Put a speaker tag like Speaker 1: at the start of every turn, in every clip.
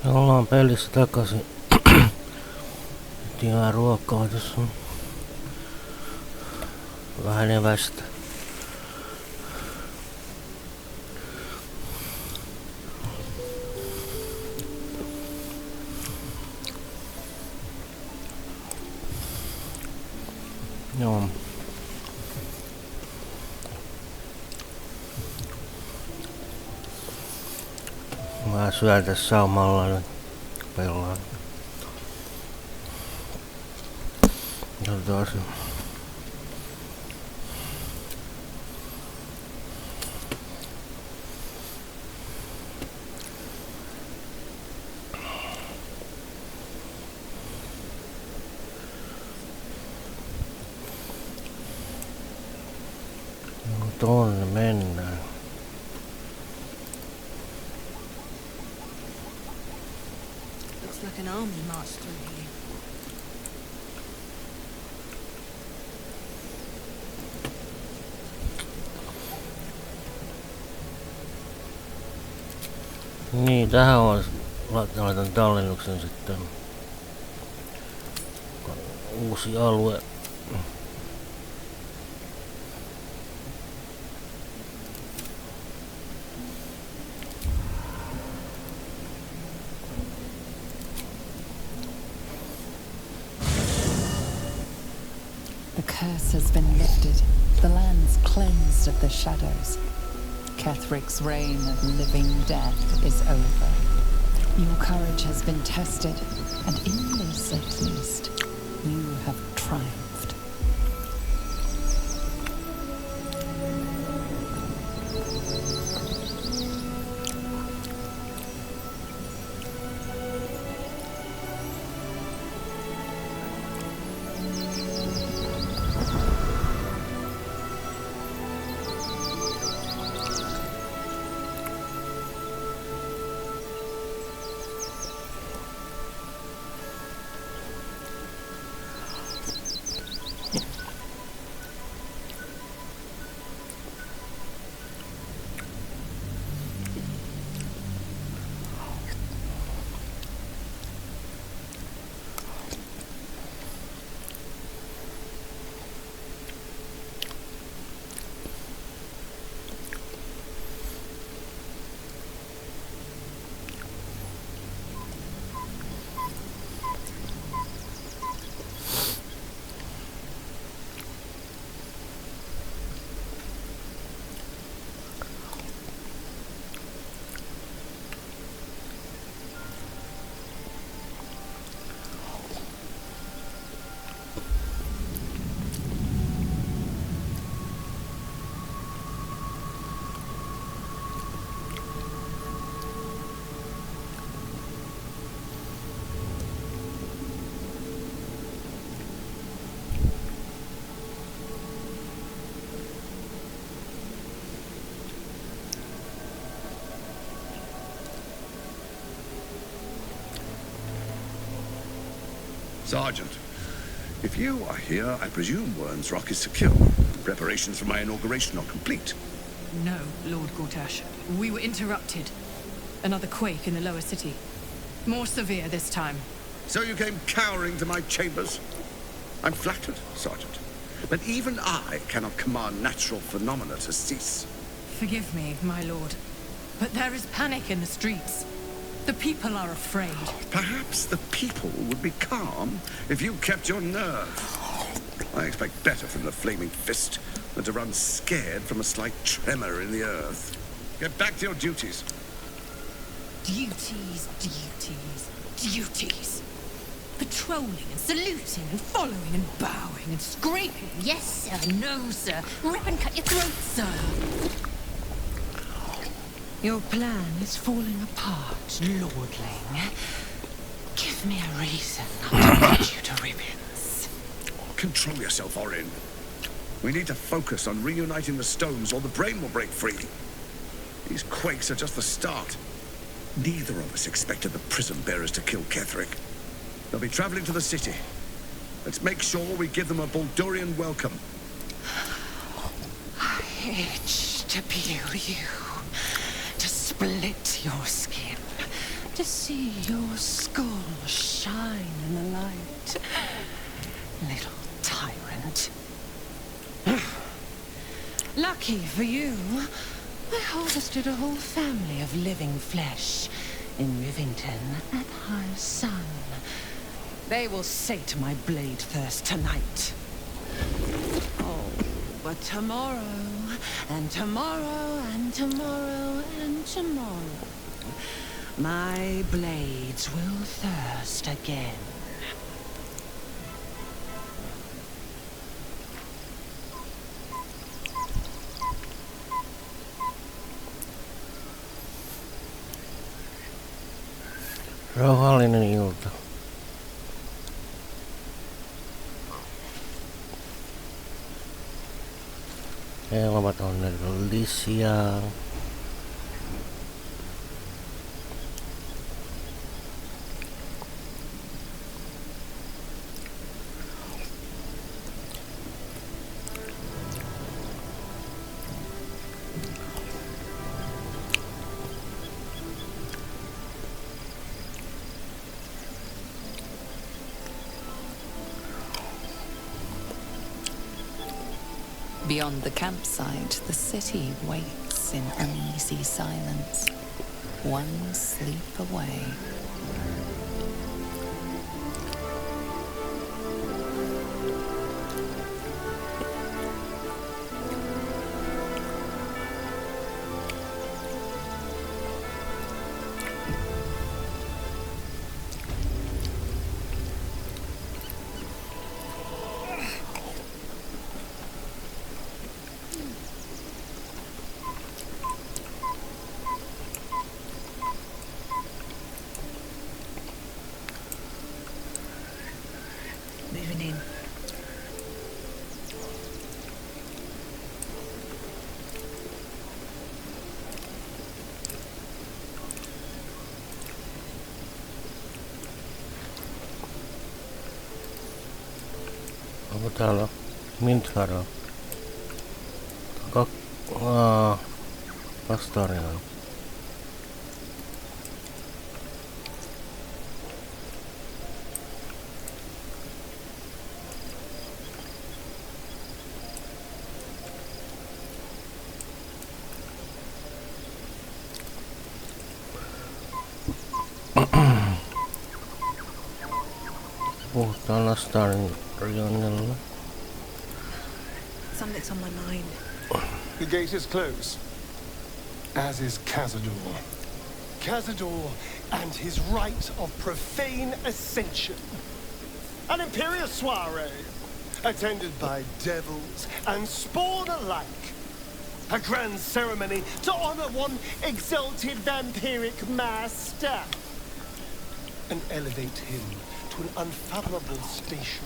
Speaker 1: Ja ollaan pelissä takaisin. Ihan ruokaa tässä on vähän evästä. Joo. Mä syön tässä saumalla nyt pellaan. Katsotaan. No tonne mennään.
Speaker 2: Looks like an army marched through here.
Speaker 1: Niin, tähän on laitan tallennuksen sitten. Uusi alue.
Speaker 3: The curse has been lifted. The land's cleansed of the shadows. Kethric's reign of living death is over. Your courage has been tested, and in this at least, you have triumphed.
Speaker 4: Sergeant, if you are here, I presume Wern's Rock is secure. Preparations for my inauguration are complete.
Speaker 2: No, Lord Gortash. We were interrupted. Another quake in the lower city. More severe this time.
Speaker 4: So you came cowering to my chambers? I'm flattered, Sergeant. But even I cannot command natural phenomena to cease.
Speaker 2: Forgive me, my lord. But there is panic in the streets. The people are afraid.
Speaker 4: Perhaps the people would be calm if you kept your nerve. I expect better from the flaming fist than to run scared from a slight tremor in the earth. Get back to your duties.
Speaker 2: Duties, duties, duties. Patrolling and saluting and following and bowing and scraping. Yes, sir. No, sir. Rip and cut your throat, sir.
Speaker 3: Your plan is falling apart, lordling. Give me a reason not to cut you to ribbons.
Speaker 4: Control yourself, Orin. We need to focus on reuniting the stones or the brain will break free. These quakes are just the start. Neither of us expected the prison bearers to kill Ketheric. They'll be traveling to the city. Let's make sure we give them a Baldurian welcome.
Speaker 3: I itch to peel you, to split your skin, to see your skull shine in the light. Little tyrant. Lucky for you, I harvested a whole family of living flesh in Rivington at high sun. They will sate my blade thirst tonight. Oh, but tomorrow, and tomorrow, and tomorrow, and tomorrow, my blades will thirst again.
Speaker 1: Rauhallinen ilta. Helmat onnellisia.
Speaker 3: Beyond the campsite, the city waits in uneasy silence, one sleep away.
Speaker 2: Moving in.
Speaker 1: Onko täällä Minthara? Vastaarina. Puhutaan Lastaarin rajonnella.
Speaker 2: Something's on my mind.
Speaker 5: The gate is closed, as is Cazador. Cazador and his rite of profane ascension. An imperial soiree, attended by devils and spawn alike. A grand ceremony to honor one exalted vampiric master. And elevate him to an unfathomable station.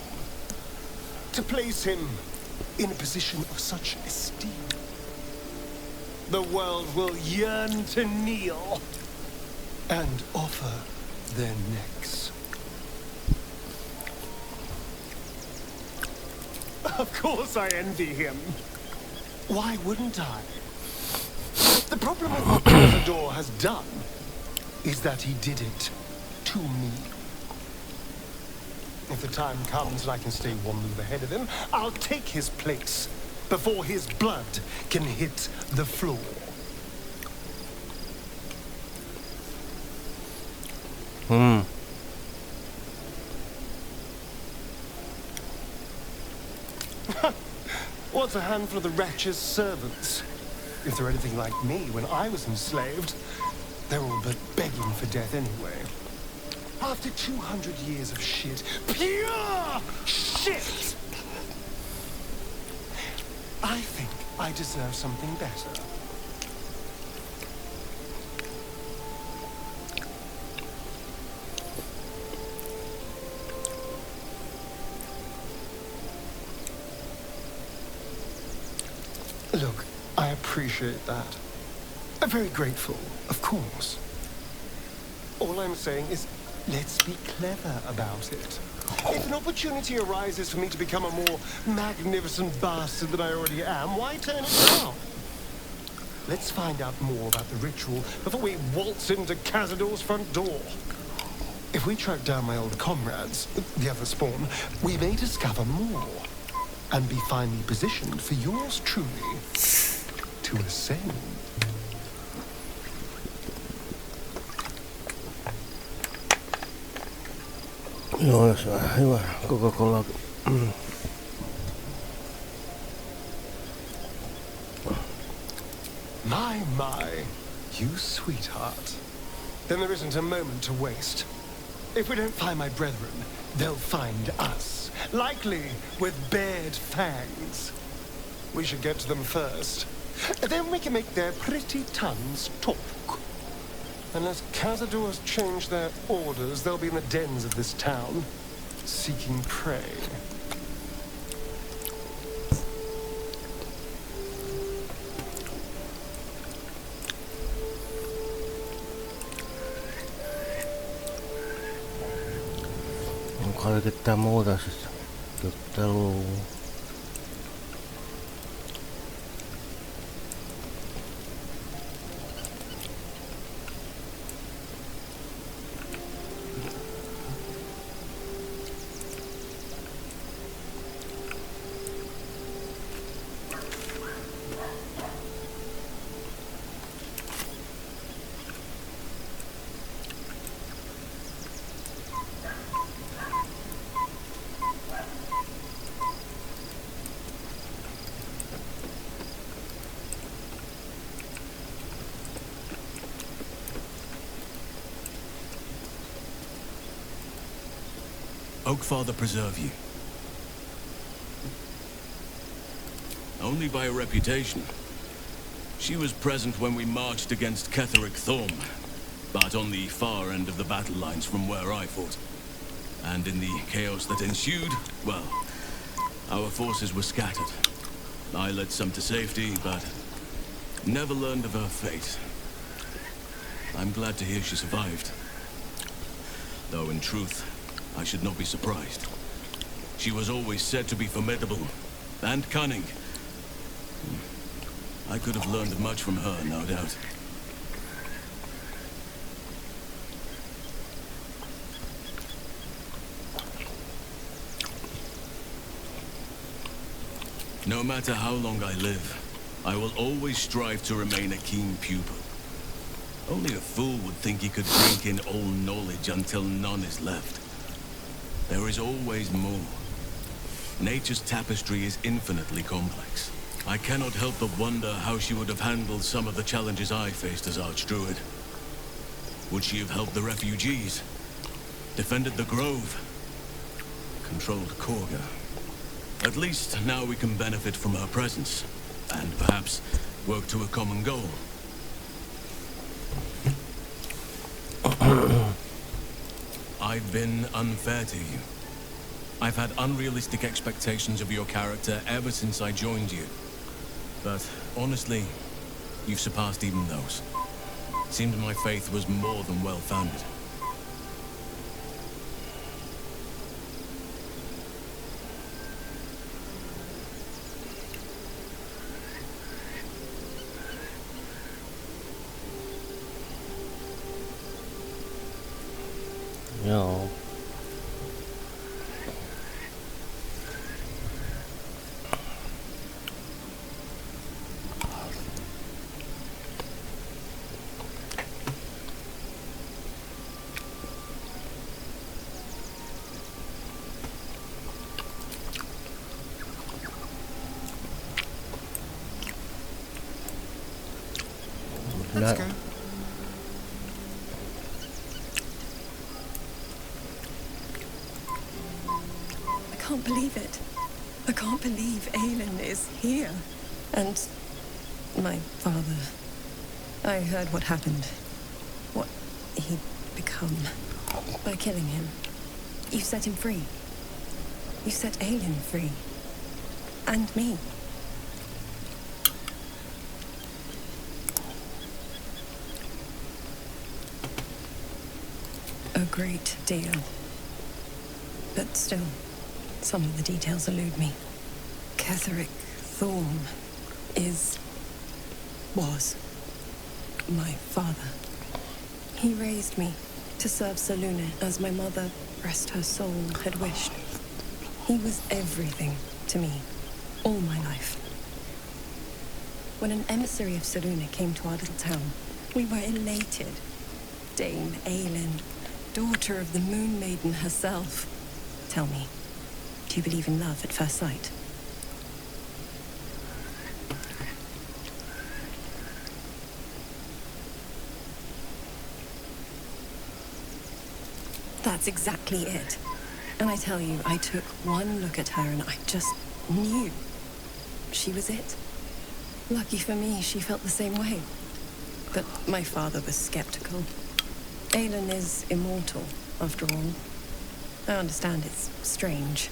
Speaker 5: To place him in a position of such esteem, the world will yearn to kneel and offer their necks. Of course I envy him. Why wouldn't I? The problem with what Cazador has done is that he did it to me. If the time comes and I can stay one move ahead of him, I'll take his place before his blood can hit the floor. What's a handful of the wretch's servants? If they're anything like me when I was enslaved, they're all but begging for death anyway. After 200 years of shit, pure shit! I think I deserve something better. Look, I appreciate that. I'm very grateful, of course. All I'm saying is, let's be clever about it. If an opportunity arises for me to become a more magnificent bastard than I already am, why turn it down? Let's find out more about the ritual before we waltz into Cazador's front door. If we track down my old comrades, the other spawn, we may discover more and be finally positioned for yours truly to ascend.
Speaker 1: Joo, se on hyvä. Coca-Cola.
Speaker 5: My, you sweetheart. Then there isn't a moment to waste. If we don't find my brethren, they'll find us, likely with bared fangs. We should get to them first. Then we can make their pretty tongues talk. Unless Cazadors change their orders, they'll be in the dens of this town, seeking prey.
Speaker 1: Onko ketään muuta siis juttelua?
Speaker 6: Oakfather preserve you. Only by reputation. She was present when we marched against Ketheric Thorm, but on the far end of the battle lines from where I fought. And in the chaos that ensued, well, our forces were scattered. I led some to safety, but never learned of her fate. I'm glad to hear she survived. Though in truth, I should not be surprised. She was always said to be formidable and cunning. I could have learned much from her, no doubt. No matter how long I live, I will always strive to remain a keen pupil. Only a fool would think he could drink in all knowledge until none is left. There is always more. Nature's tapestry is infinitely complex. I cannot help but wonder how she would have handled some of the challenges I faced as Archdruid. Would she have helped the refugees? Defended the Grove? Controlled Korga? At least now we can benefit from her presence, and perhaps work to a common goal. I've been unfair to you. I've had unrealistic expectations of your character ever since I joined you. But honestly, you've surpassed even those. Seems my faith was more than well-founded.
Speaker 1: Joo.
Speaker 5: Let's go.
Speaker 7: I can't believe it. I can't believe Aelin is here. And my father. I heard what happened. What he'd become. By killing him. You set him free. You set Aelin free. And me. A great deal. But still, some of the details elude me. Ketheric Thorm is was my father. He raised me to serve Selûne as my mother, rest her soul, had wished. He was everything to me, all my life. When an emissary of Selûne came to our little town, we were elated. Dame Aelin, daughter of the Moon Maiden herself. Tell me, do you believe in love at first sight? That's exactly it. And I tell you, I took one look at her and I just knew she was it. Lucky for me, she felt the same way. But my father was skeptical. Aelin is immortal, after all. I understand it's strange.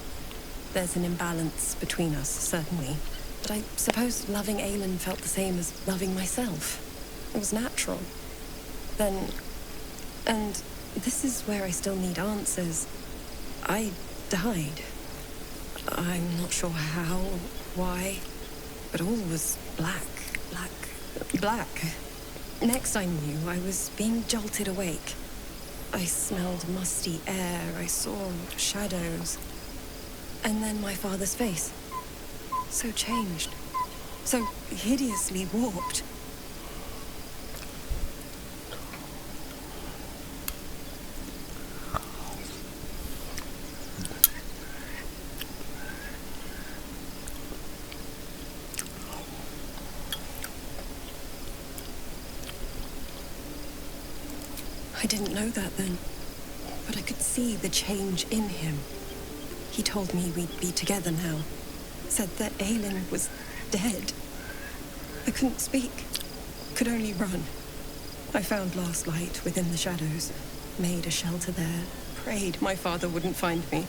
Speaker 7: There's an imbalance between us, certainly. But I suppose loving Aelin felt the same as loving myself. It was natural. Then... and this is where I still need answers. I died. I'm not sure how, why, but all was black. Next I knew, I was being jolted awake. I smelled musty air, I saw shadows. And then my father's face. So changed. So hideously warped. I didn't know that then, but I could see the change in him. He told me we'd be together now. Said that Aelin was dead. I couldn't speak, could only run. I found last light within the shadows, made a shelter there, prayed my father wouldn't find me.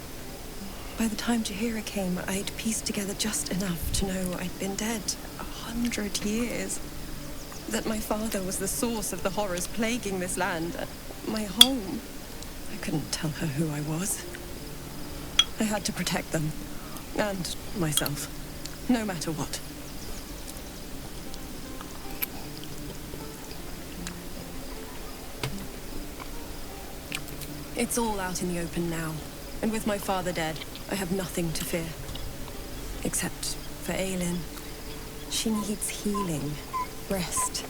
Speaker 7: By the time Jahira came, I'd pieced together just enough to know I'd been dead 100 years. That my father was the source of the horrors plaguing this land, my home. I couldn't tell her who I was. I had to protect them, and myself, no matter what. It's all out in the open now, and with my father dead, I have nothing to fear. Except for Aelin. She needs healing. Rest.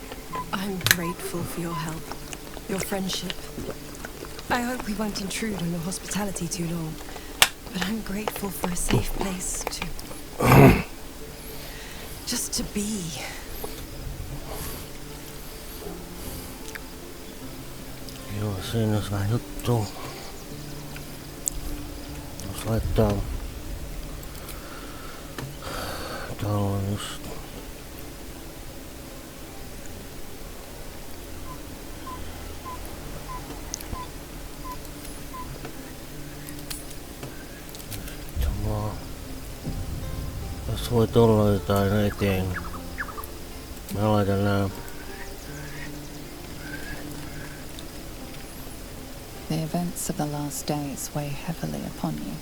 Speaker 7: I'm grateful for your help, your friendship. I hope we won't intrude on your hospitality too long, but I'm grateful for a safe place to... just to be.
Speaker 1: Joo, siinä olisi vähän juttua. Jos laittaa... Täällä on just... Jos voi tulla jotain eteen. Mä laitan nää.
Speaker 3: The events of the last days weigh heavily upon you.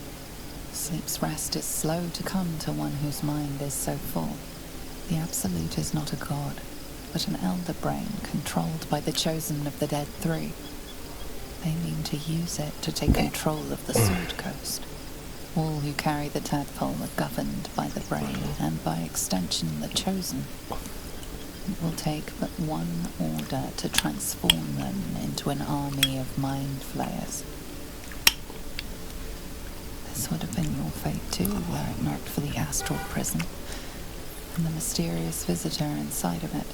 Speaker 3: Sleep's rest is slow to come to one whose mind is so full. The Absolute is not a god, but an elder brain controlled by the chosen of the Dead Three. They mean to use it to take control of the Sword Coast. All who carry the tadpole are governed by the brain, and by extension the chosen. It will take but one order to transform them into an army of mind flayers. This would have been your fate too, were it not for the astral prison, and the mysterious visitor inside of it.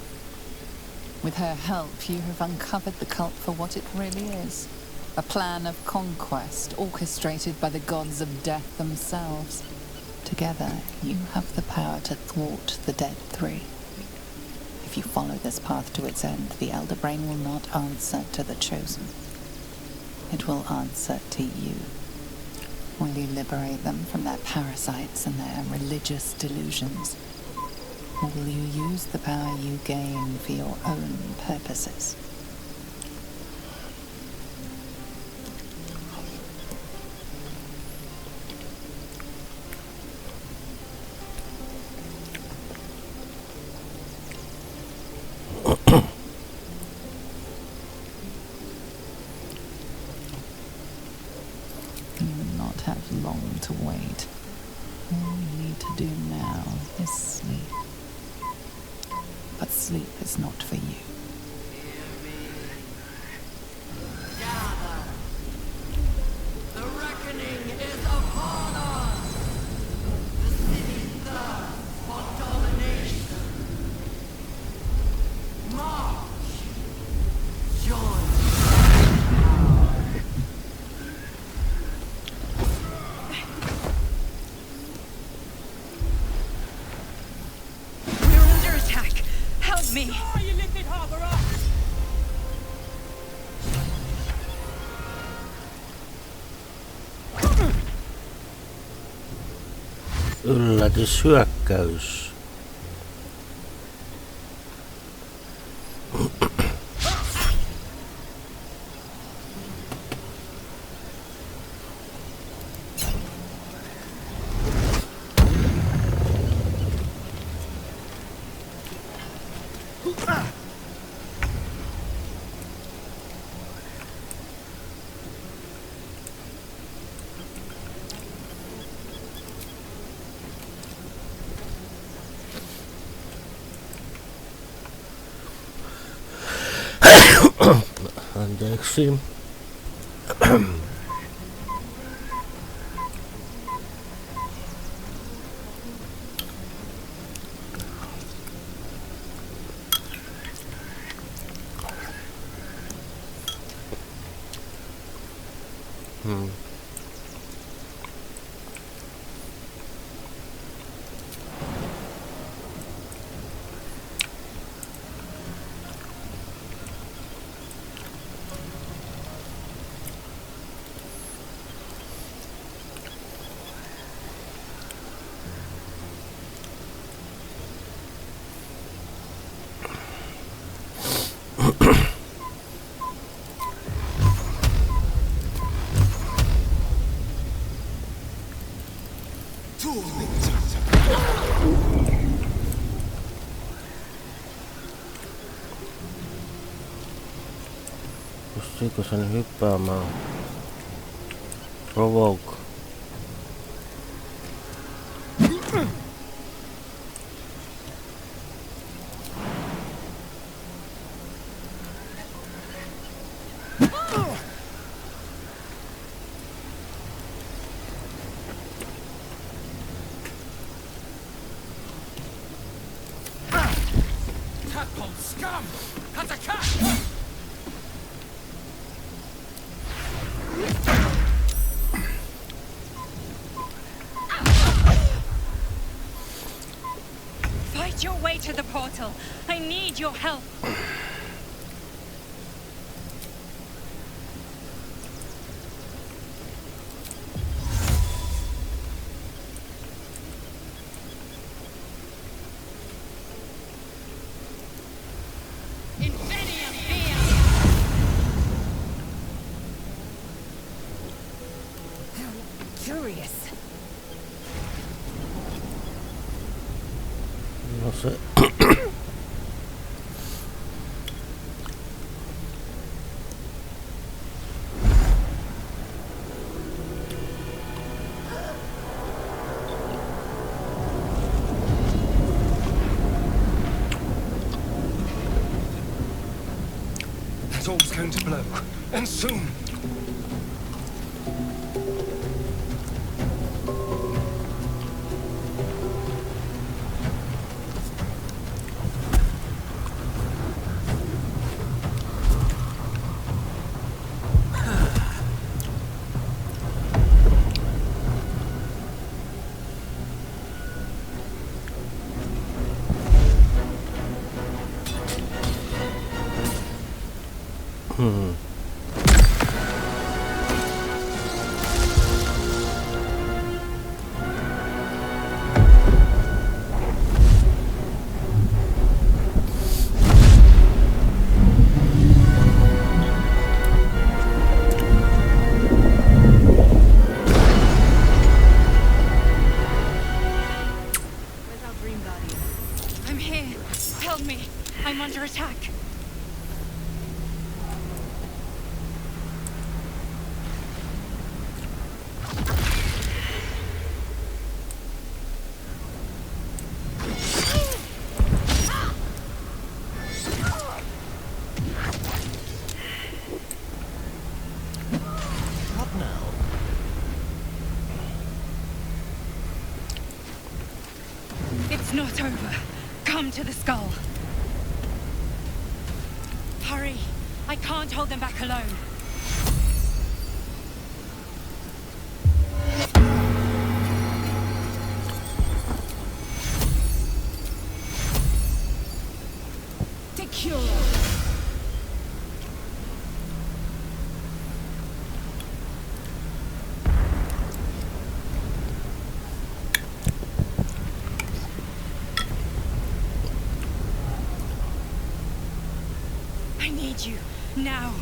Speaker 3: With her help, you have uncovered the cult for what it really is. A plan of conquest orchestrated by the gods of death themselves. Together, you have the power to thwart the Dead Three. If you follow this path to its end, the Elder Brain will not answer to the Chosen. It will answer to you. Will you liberate them from their parasites and their religious delusions? Or will you use the power you gain for your own purposes? not have long to wait. All you need to do now is sleep. But sleep is not for you.
Speaker 8: The reckoning is upon us! The city thirsts for domination. March! Join!
Speaker 2: We're under attack. Help me.
Speaker 1: Yllätyshyökkäys. Anteeksi. Pystyykö sen hyppäämään? Provoke.
Speaker 6: Scum! That's a cat!
Speaker 2: Fight your way to the portal. I need your help. Curious.
Speaker 1: No se...
Speaker 5: That orb's going to blow, and soon.
Speaker 1: now.
Speaker 2: It's not over. Come to the skull. Hurry. I can't hold them back alone. I need you now.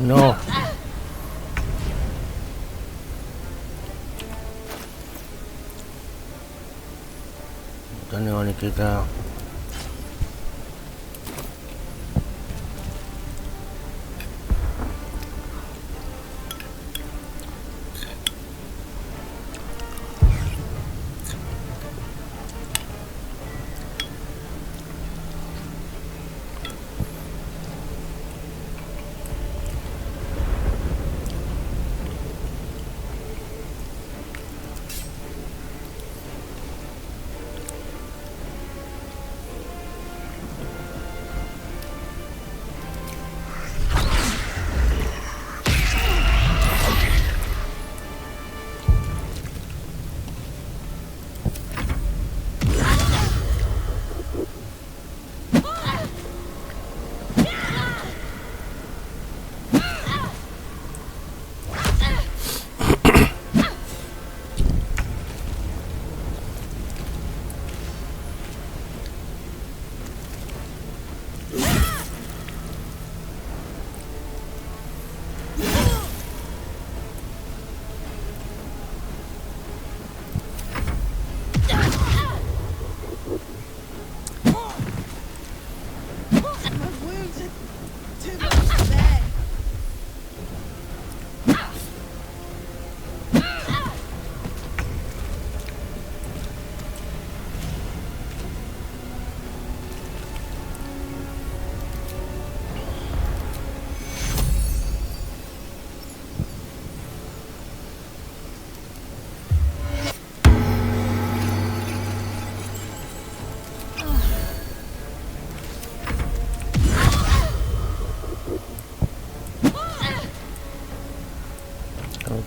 Speaker 1: No. Taniwani kita.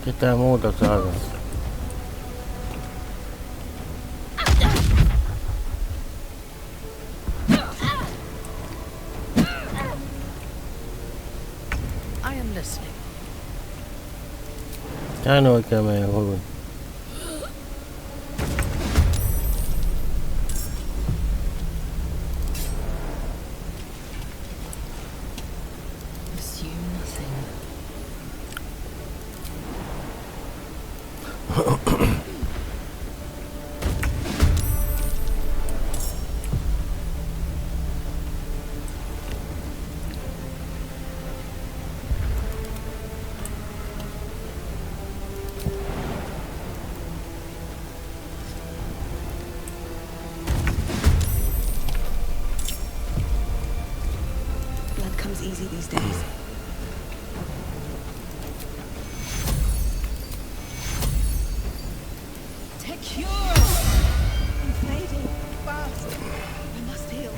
Speaker 1: Ketään muuta saada.
Speaker 8: I am listening.
Speaker 1: Tää on oikein meidän hyvin.
Speaker 3: Assume nothing.
Speaker 7: Blood comes easy these days.
Speaker 2: Secure! I'm fading fast. I must heal.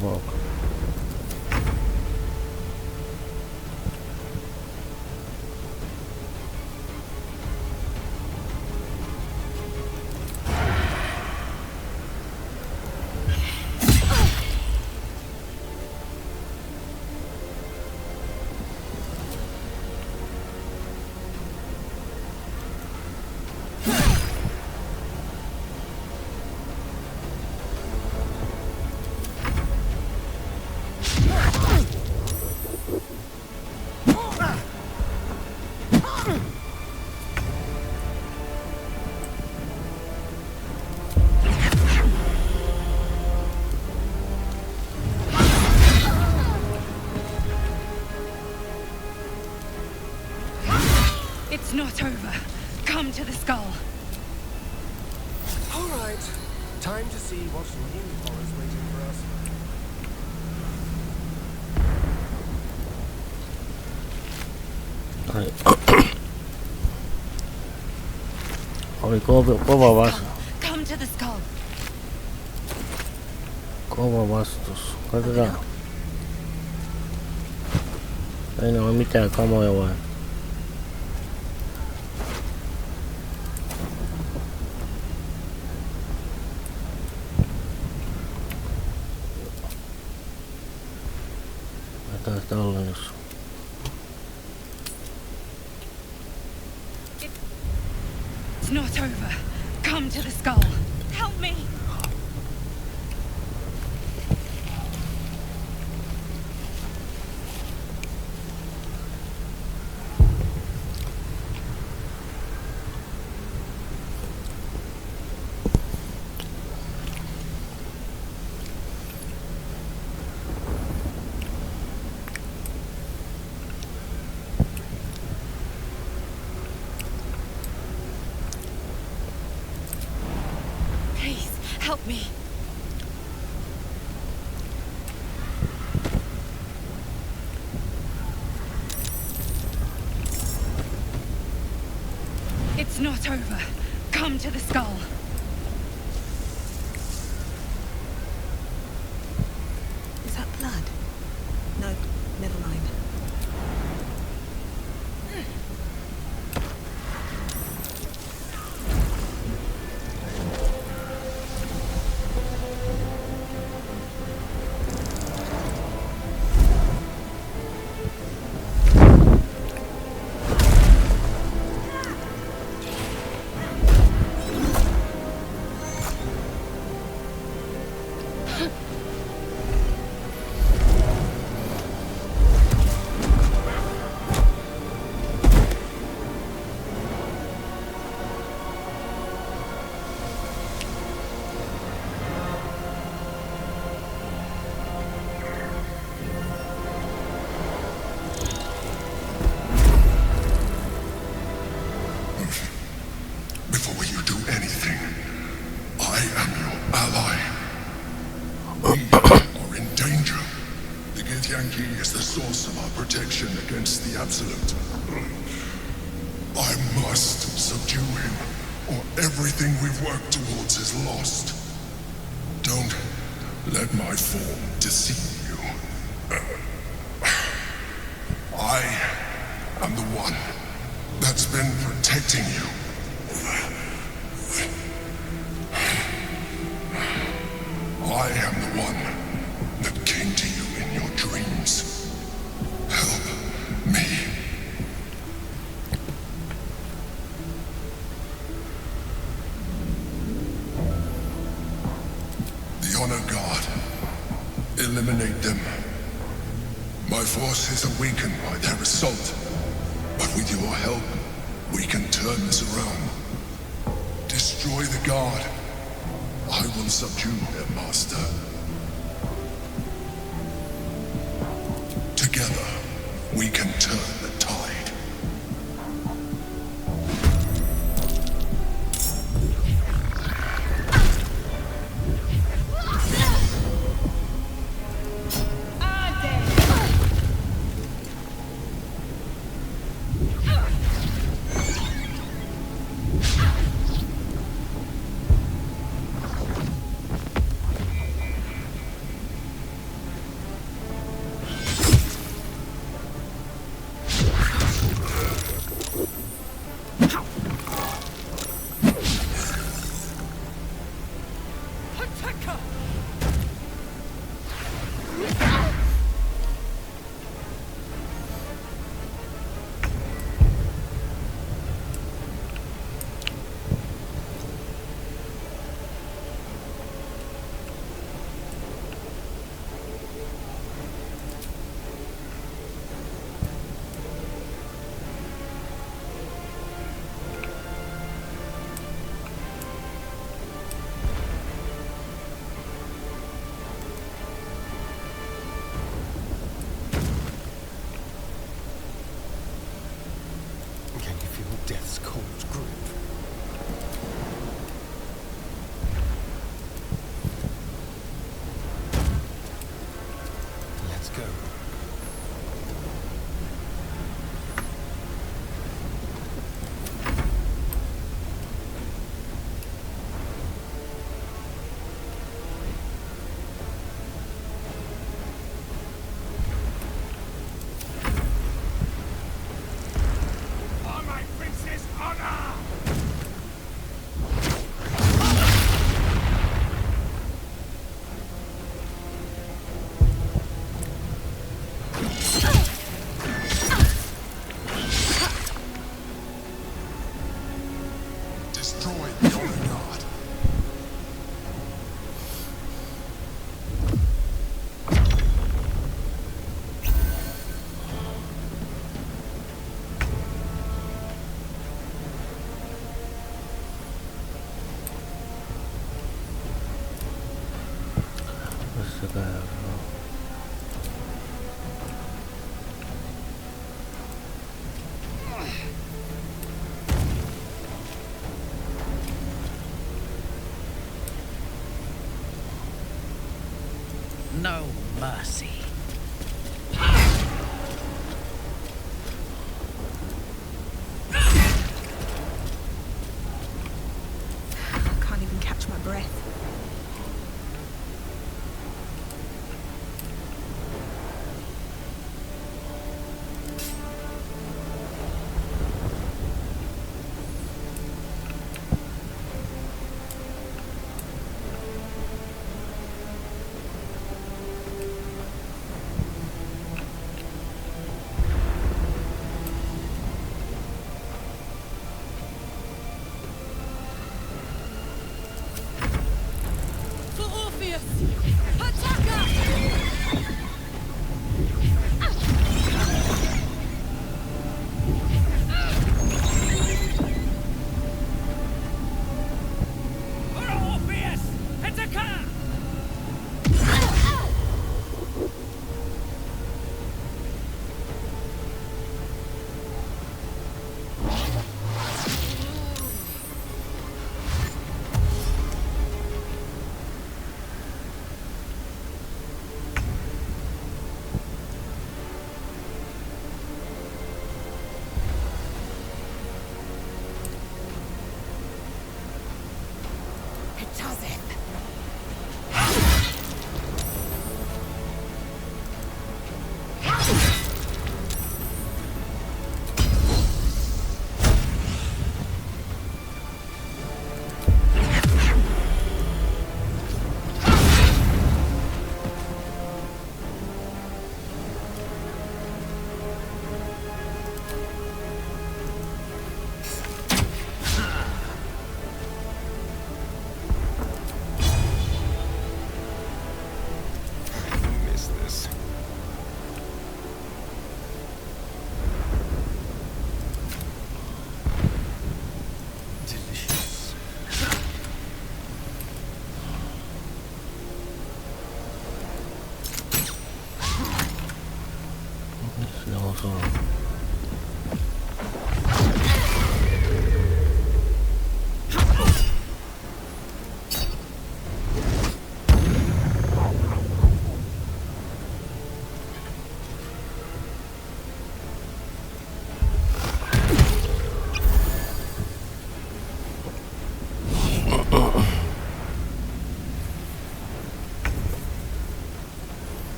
Speaker 1: Walk.
Speaker 2: not over. Come to the skull.
Speaker 5: All right. Time to see what new horrors waiting for us.
Speaker 1: Oli kova vastus.
Speaker 2: Come to the skull.
Speaker 1: Kova vastus. Katsotaan. Ei ne ole mitään kamoja vai? Laitetaan tallennus.
Speaker 2: It's not over. Come to the skull. Help me. Please, help me. It's not over. Come to the skull.
Speaker 7: Is that blood? No, never mind.
Speaker 9: Before you do anything, I am your ally. We are in danger. The Githyanki is the source of our protection against the Absolute. I must subdue him, or everything we've worked towards is lost. Don't let my form deceive you. I am the one that's been protecting you. I am the one that came to you in your dreams. Help me. The Honor Guard. Eliminate them. My forces are weakened by their assault, but with your help, we can turn this around. Destroy the Guard. I will subdue their master. Together, we can turn the tide.
Speaker 1: Sekarang
Speaker 8: No mercy.
Speaker 7: I can't even catch my breath.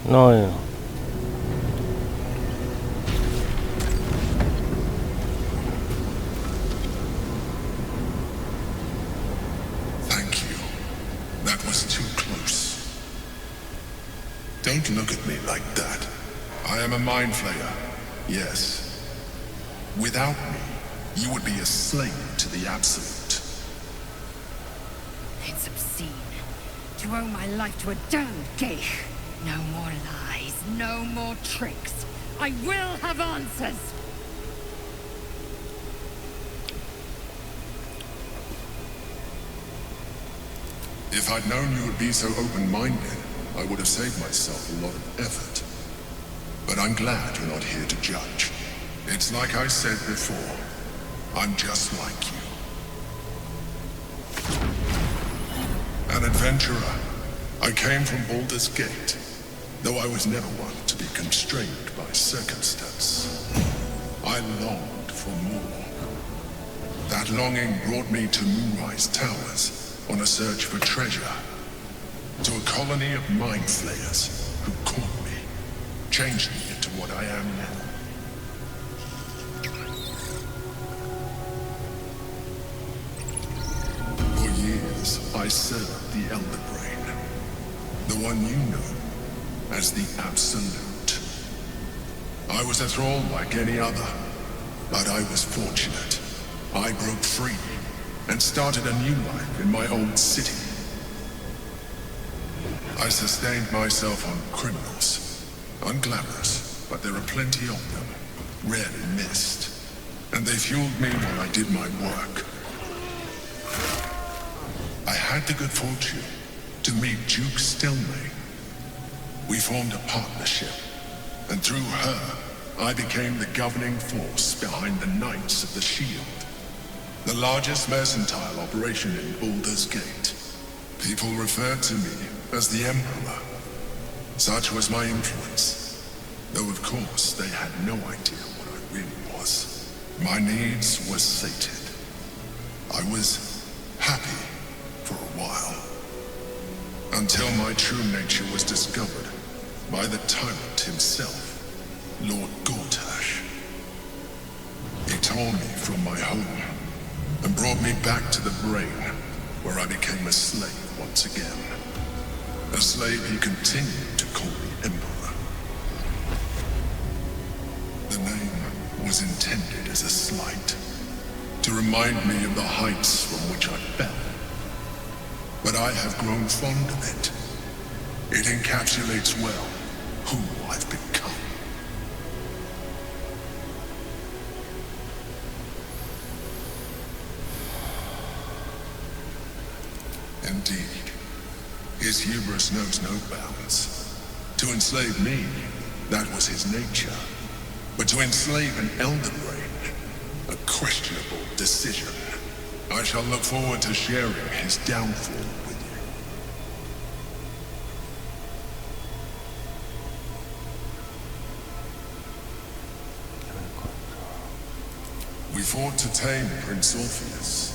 Speaker 1: No.
Speaker 9: Thank you. That was too close. Don't look at me like that. I am a mind flayer. Yes. Without me, you would be a slave to the Absolute.
Speaker 2: It's obscene. To owe my life to a damned geich. No more lies, no more tricks. I will have answers!
Speaker 9: If I'd known you would be so open-minded, I would have saved myself a lot of effort. But I'm glad you're not here to judge. It's like I said before. I'm just like you. An adventurer. I came from Baldur's Gate, though I was never one to be constrained by circumstance. I longed for more. That longing brought me to Moonrise Towers on a search for treasure. To a colony of mind flayers who caught me, changed me into what I am now. For years, I served the Elder Brain, the one you know as the Absolute. I was a thrall like any other, but I was fortunate. I broke free and started a new life in my old city. I sustained myself on criminals, unglamorous, but there are plenty of them, rarely missed, and they fueled me while I did my work. I had the good fortune to meet Duke Stelmane. We formed a partnership, and through her, I became the governing force behind the Knights of the Shield, the largest mercantile operation in Baldur's Gate. People referred to me as the Emperor. Such was my influence, though of course they had no idea what I really was. My needs were sated. I was happy for a while, until my true nature was discovered by the tyrant himself, Lord Gortash. He tore me from my home and brought me back to the Brain, where I became a slave once again. A slave he continued to call me Emperor. The name was intended as a slight, to remind me of the heights from which I fell. But I have grown fond of it. It encapsulates well who I've become. Indeed, his hubris knows no bounds. To enslave me, that was his nature. But to enslave an Elder Brain, a questionable decision. I shall look forward to sharing his downfall with you. We fought to tame Prince Orpheus,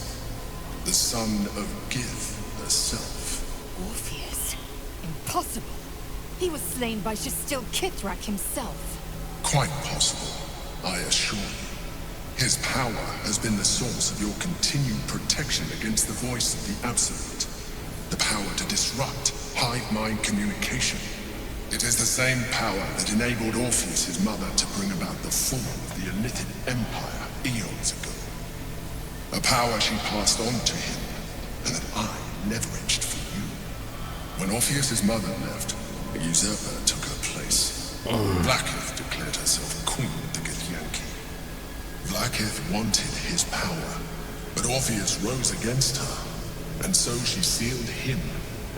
Speaker 9: the son of Gith herself.
Speaker 2: Orpheus? Impossible. He was slain by Shistil Kithrak himself.
Speaker 9: Quite possible, I assure you. His power has been the source of your continued protection against the voice of the Absolute. The power to disrupt hive-mind communication. It is the same power that enabled Orpheus, his mother, to bring about the fall of the Elithid Empire eons ago. A power she passed on to him, and that I leveraged for you. When Orpheus's mother left, a usurper took her place. Blackith declared herself queen of the Githyanki. Blackith wanted his power, but Orpheus rose against her, and so she sealed him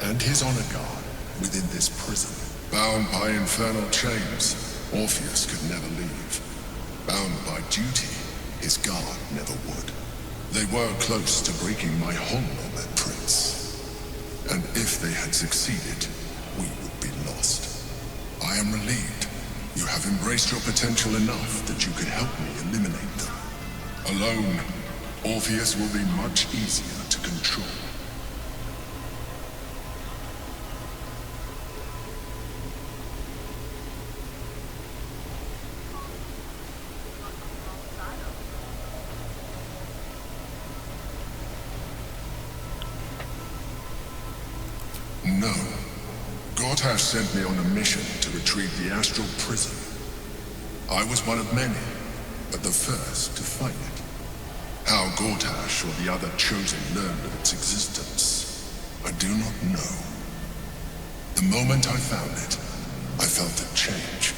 Speaker 9: and his honor guard within this prison. Bound by infernal chains, Orpheus could never leave. Bound by duty, his guard never would. They were close to breaking my hold on that prince. And if they had succeeded, we would be lost. I am relieved you have embraced your potential enough that you can help me eliminate them. Alone, Orpheus will be much easier to control. No. Gortash sent me on a mission to retrieve the astral prism. I was one of many, but the first to find it. How Gortash or the other chosen learned of its existence, I do not know. The moment I found it, I felt a change.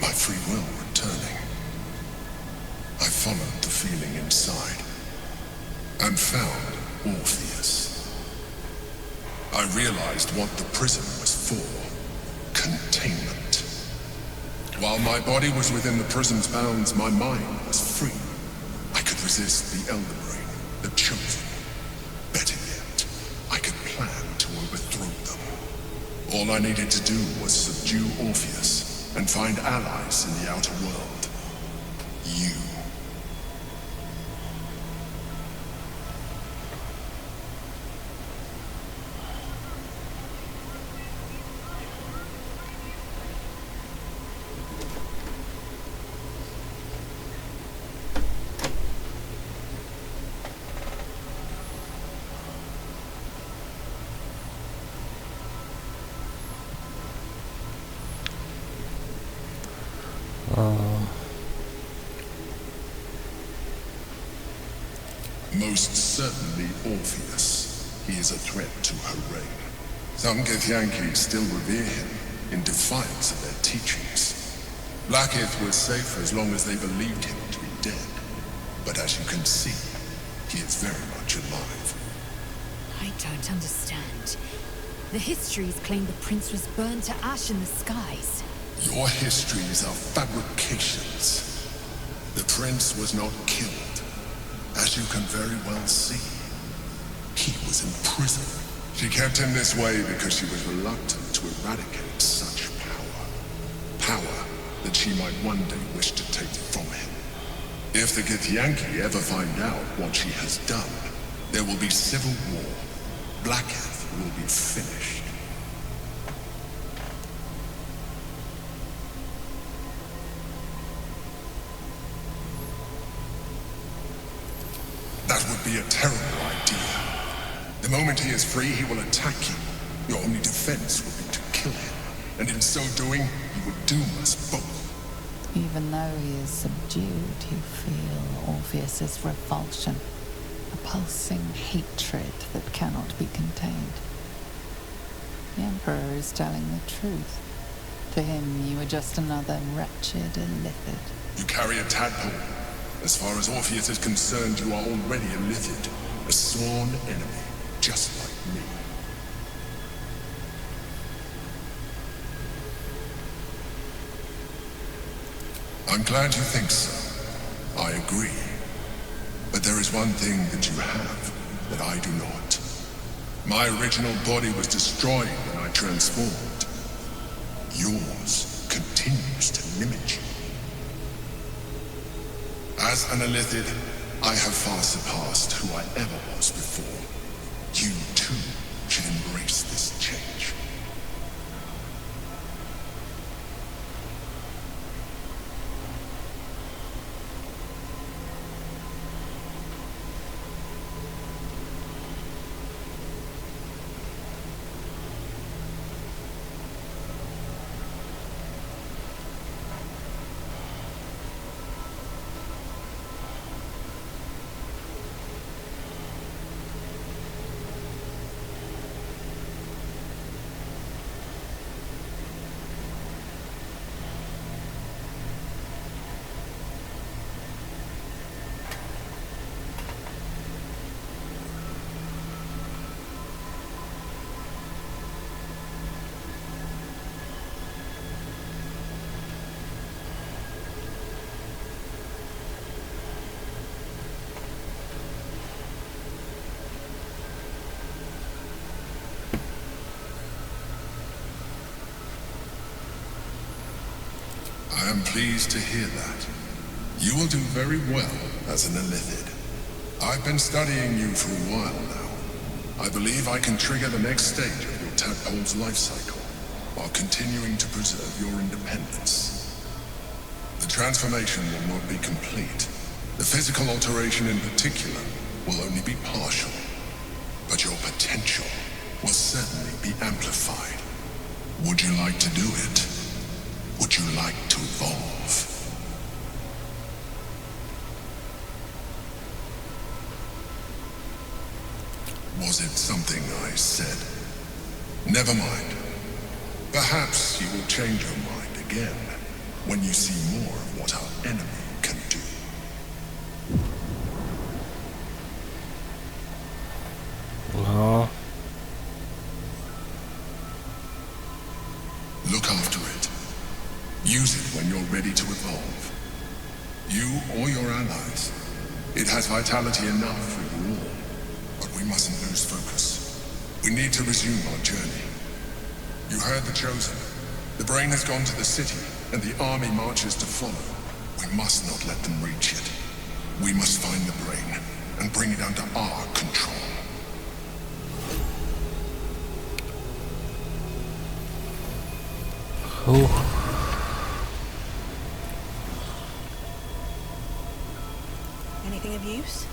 Speaker 9: My free will returning. I followed the feeling inside, and found Orpheus. I realized what the prism was for. Containment. While my body was within the prism's bounds, my mind was free. I could resist the Elden Ring, the Chosen. Better yet, I could plan to overthrow them. All I needed to do was subdue Orpheus and find allies in the outer world. You. Most certainly Orpheus. He is a threat to her reign. Some Githyanki still revere him, in defiance of their teachings. Blackith was safe as long as they believed him to be dead. But as you can see, he is very much alive.
Speaker 2: I don't understand. The histories claim the prince was burned to ash in the skies.
Speaker 9: Your histories are fabrications. The prince was not killed. As you can very well see, he was in prison. She kept him this way because she was reluctant to eradicate such power. Power that she might one day wish to take from him. If the Githyanki ever find out what she has done, there will be civil war. Blackith will be finished. That would be a terrible idea. The moment he is free, he will attack you. Your only defense would be to kill him. And in so doing, you would doom us both.
Speaker 3: Even though he is subdued, you feel Orpheus's revulsion. A pulsing hatred that cannot be contained. The Emperor is telling the truth. To him, you are just another wretched illithid.
Speaker 9: You carry a tadpole. As far as Orpheus is concerned, you are already a illithid. A sworn enemy, just like me. I'm glad you think so. I agree. But there is one thing that you have that I do not. My original body was destroyed when I transformed. Yours continues to limit you. As an illithid, I have far surpassed who I ever was before. You too should embrace this change. I am pleased to hear that. You will do very well as an illithid. I've been studying you for a while now. I believe I can trigger the next stage of your tadpole's life cycle, while continuing to preserve your independence. The transformation will not be complete. The physical alteration in particular will only be partial. But your potential will certainly be Would you like to do it? Would you like to evolve? Was it something I said? Never mind. Perhaps you will change your mind again when you see more of what our enemy can do.
Speaker 1: No.
Speaker 9: Look after it. Use it when you're ready to evolve. You or your allies. It has vitality enough for you all. But we mustn't lose focus. We need to resume our journey. You heard the Chosen. The brain has gone to the city, and the army marches to follow. We must not let them reach it. We must find the brain, and bring it under our control.
Speaker 7: Anything of use?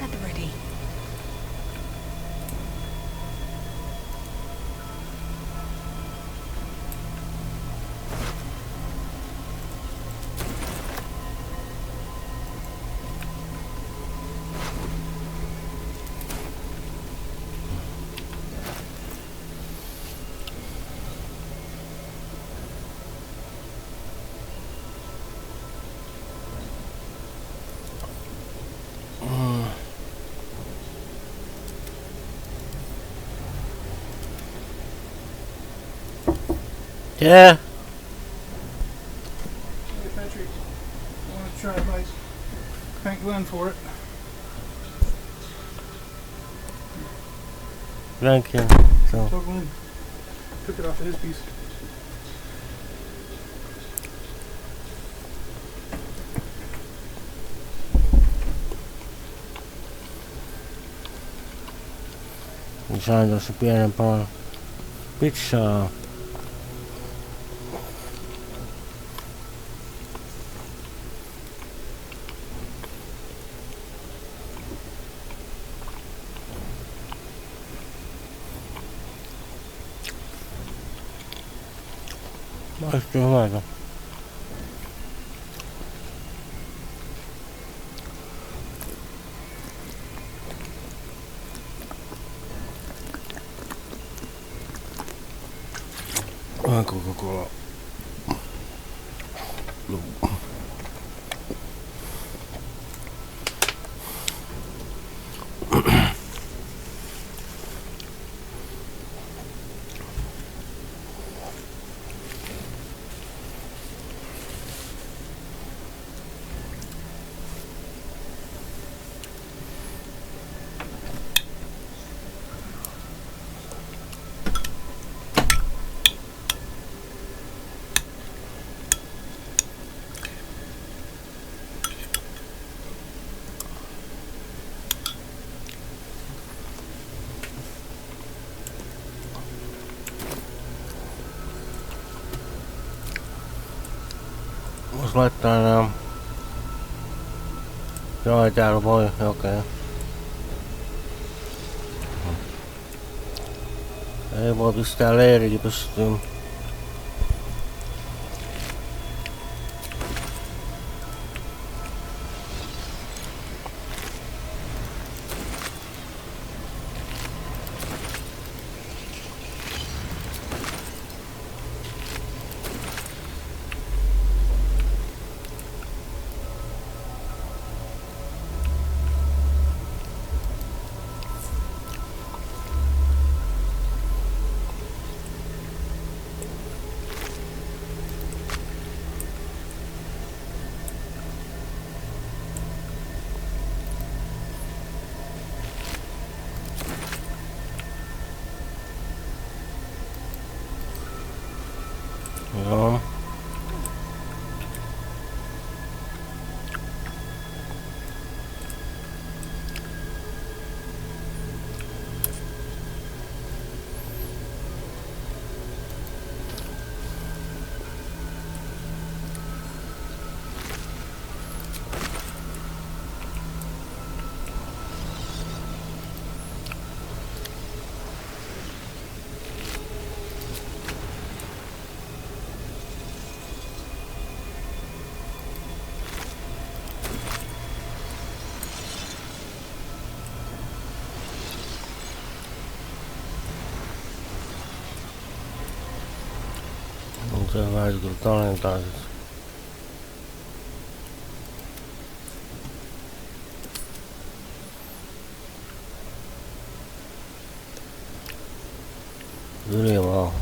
Speaker 7: At the ready.
Speaker 1: Yeah.
Speaker 10: Hey Patrick, I want to try my thank Glenn for it.
Speaker 1: Thank you. So.
Speaker 10: Tell Glenn, took it off of his piece.
Speaker 1: Sain tuossa pienen palan pizzaa. Maistuu hyvältä. Vähän Coca-Cola. Vois laittaa nää... Joo, ei täällä voi, okei. Ei voi pistää leirikin pystyyn. Ja. Se vähän kyllä talentaa siis. Yli vaan.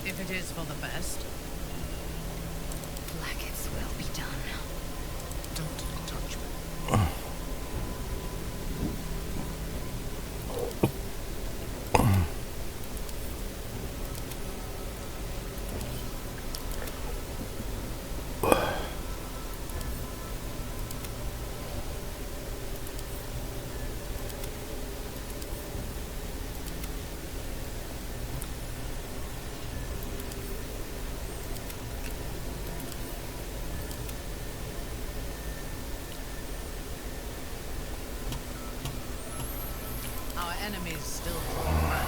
Speaker 8: If it is for the best.
Speaker 2: Like its will be done.
Speaker 8: Don't touch me. Our enemies still draw back.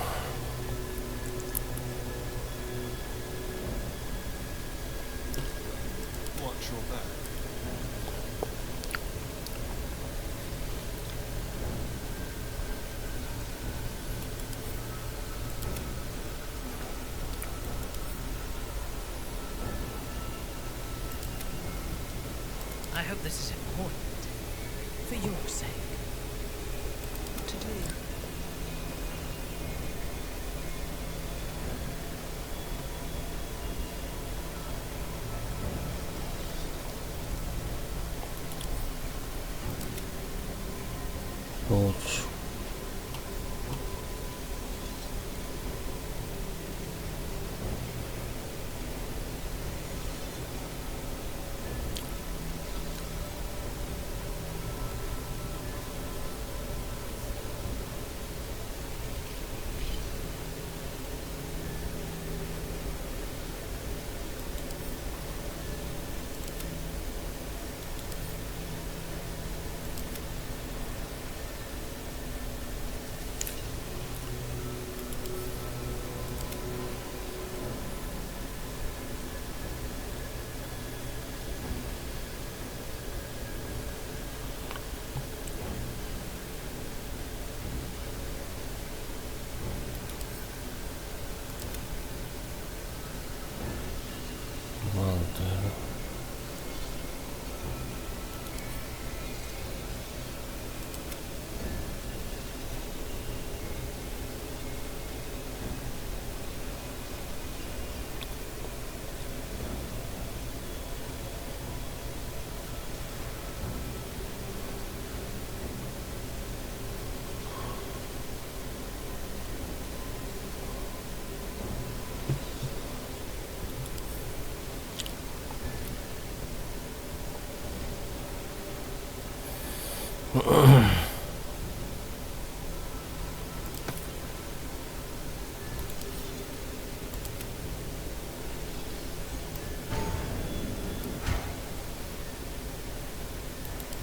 Speaker 5: Watch your back.
Speaker 8: I hope this is important. For your sake. What to do?
Speaker 1: Ouch. Baldur.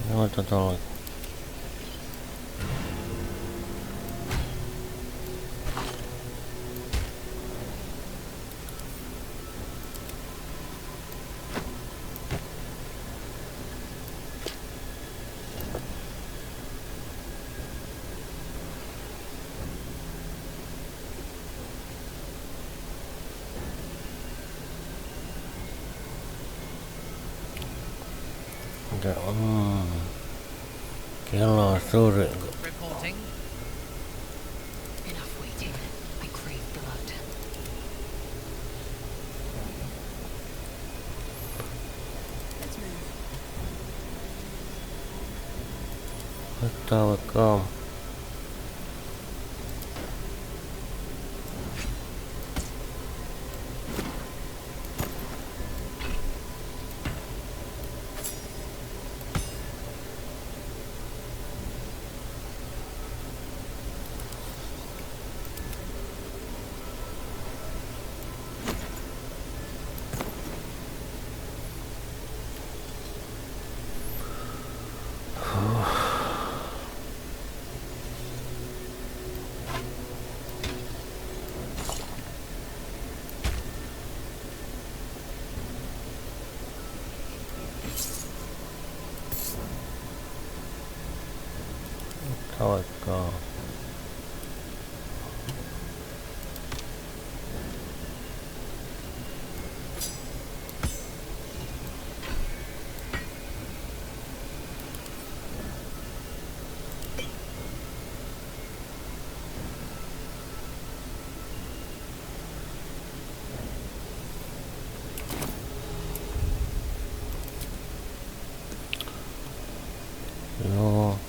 Speaker 1: Noita tuolla. Kello on suuri.
Speaker 8: Reporting.
Speaker 2: Enough waiting. I crave blood. Let's move.
Speaker 1: Ottaa vaikka vaikka joo.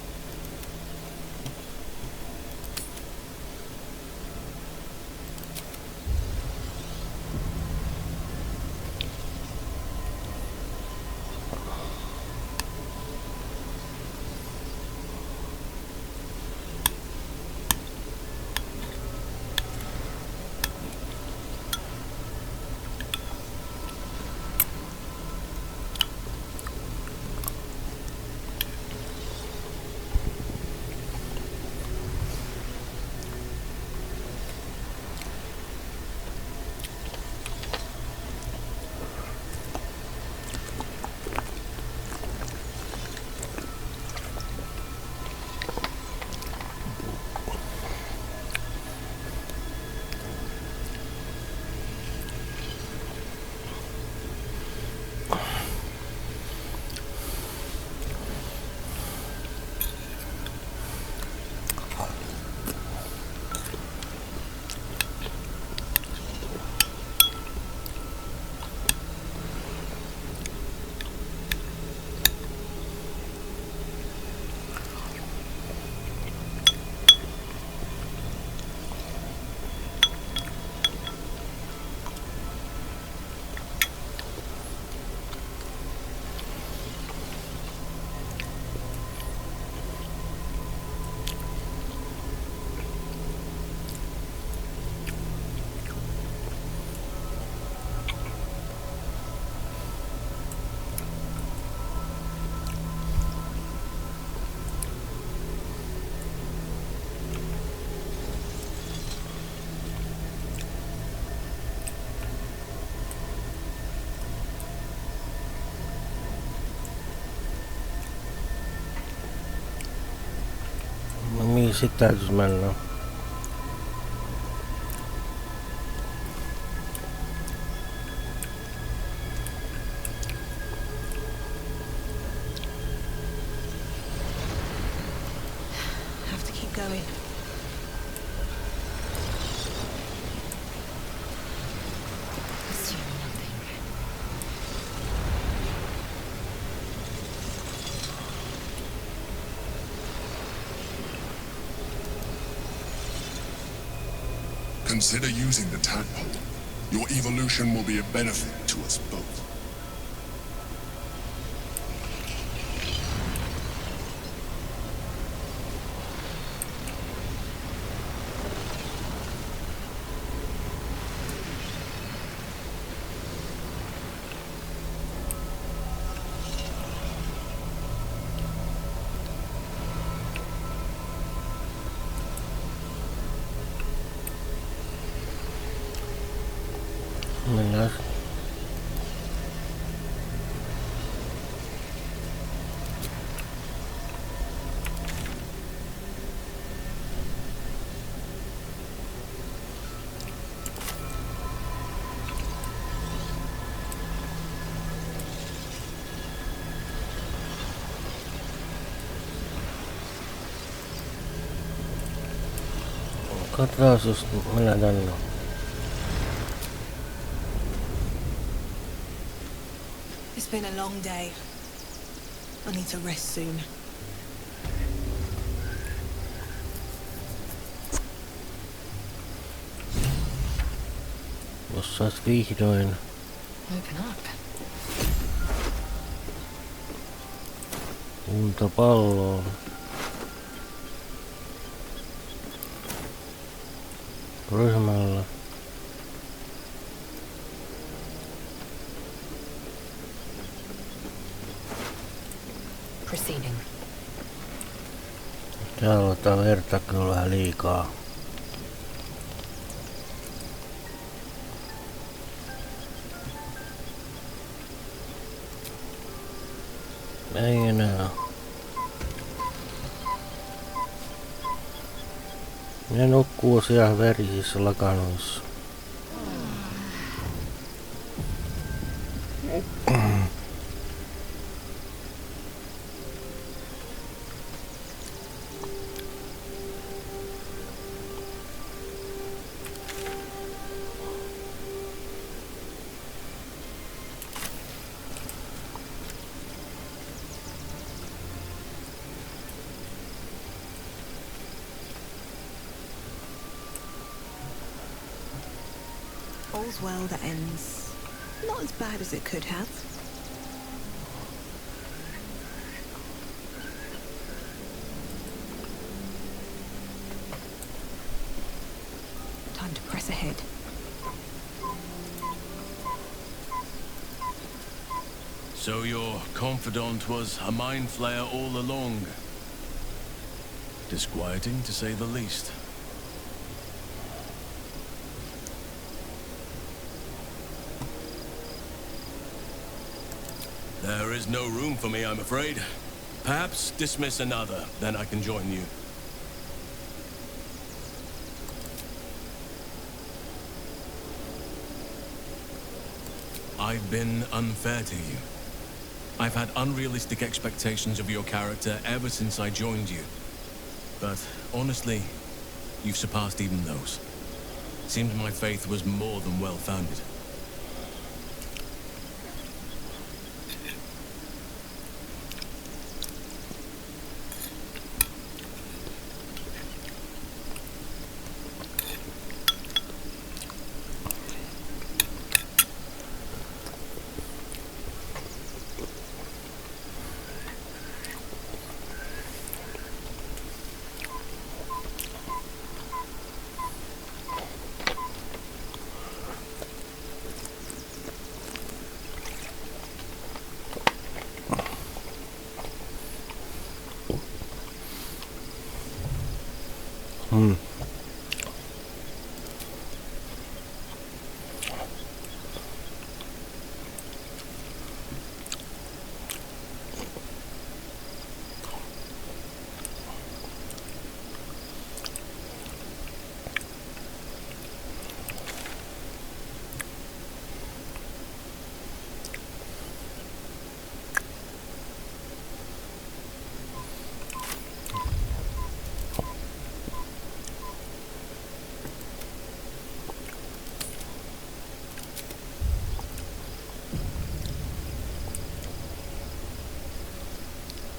Speaker 1: No mihin sit täytyis mennä?
Speaker 2: Have to keep going. Assume nothing.
Speaker 9: Consider using the tadpole. Your evolution will be a benefit to us both.
Speaker 1: Minä katsotaan, jos mennään tänne.
Speaker 7: It's been a long day. I need to rest soon.
Speaker 1: Jos sais vihdoin
Speaker 7: Open up.
Speaker 1: unta palloon. Ryhmällä.
Speaker 7: Proceeding.
Speaker 1: Täällä ottaa verta kyllä vähän liikaa. Ei enää. Ne nukkuu siellä verisissä lakanoissa.
Speaker 7: All's well that ends not as bad as it could have. Time to press ahead.
Speaker 6: So your confidant was a mind flayer all along. Disquieting, to say the least. There is no room for me, I'm afraid. Perhaps dismiss another, then I can join you. I've been unfair to you. I've had unrealistic expectations of your character ever since I joined you. But honestly, you've surpassed even those. Seems my faith was more than well-founded.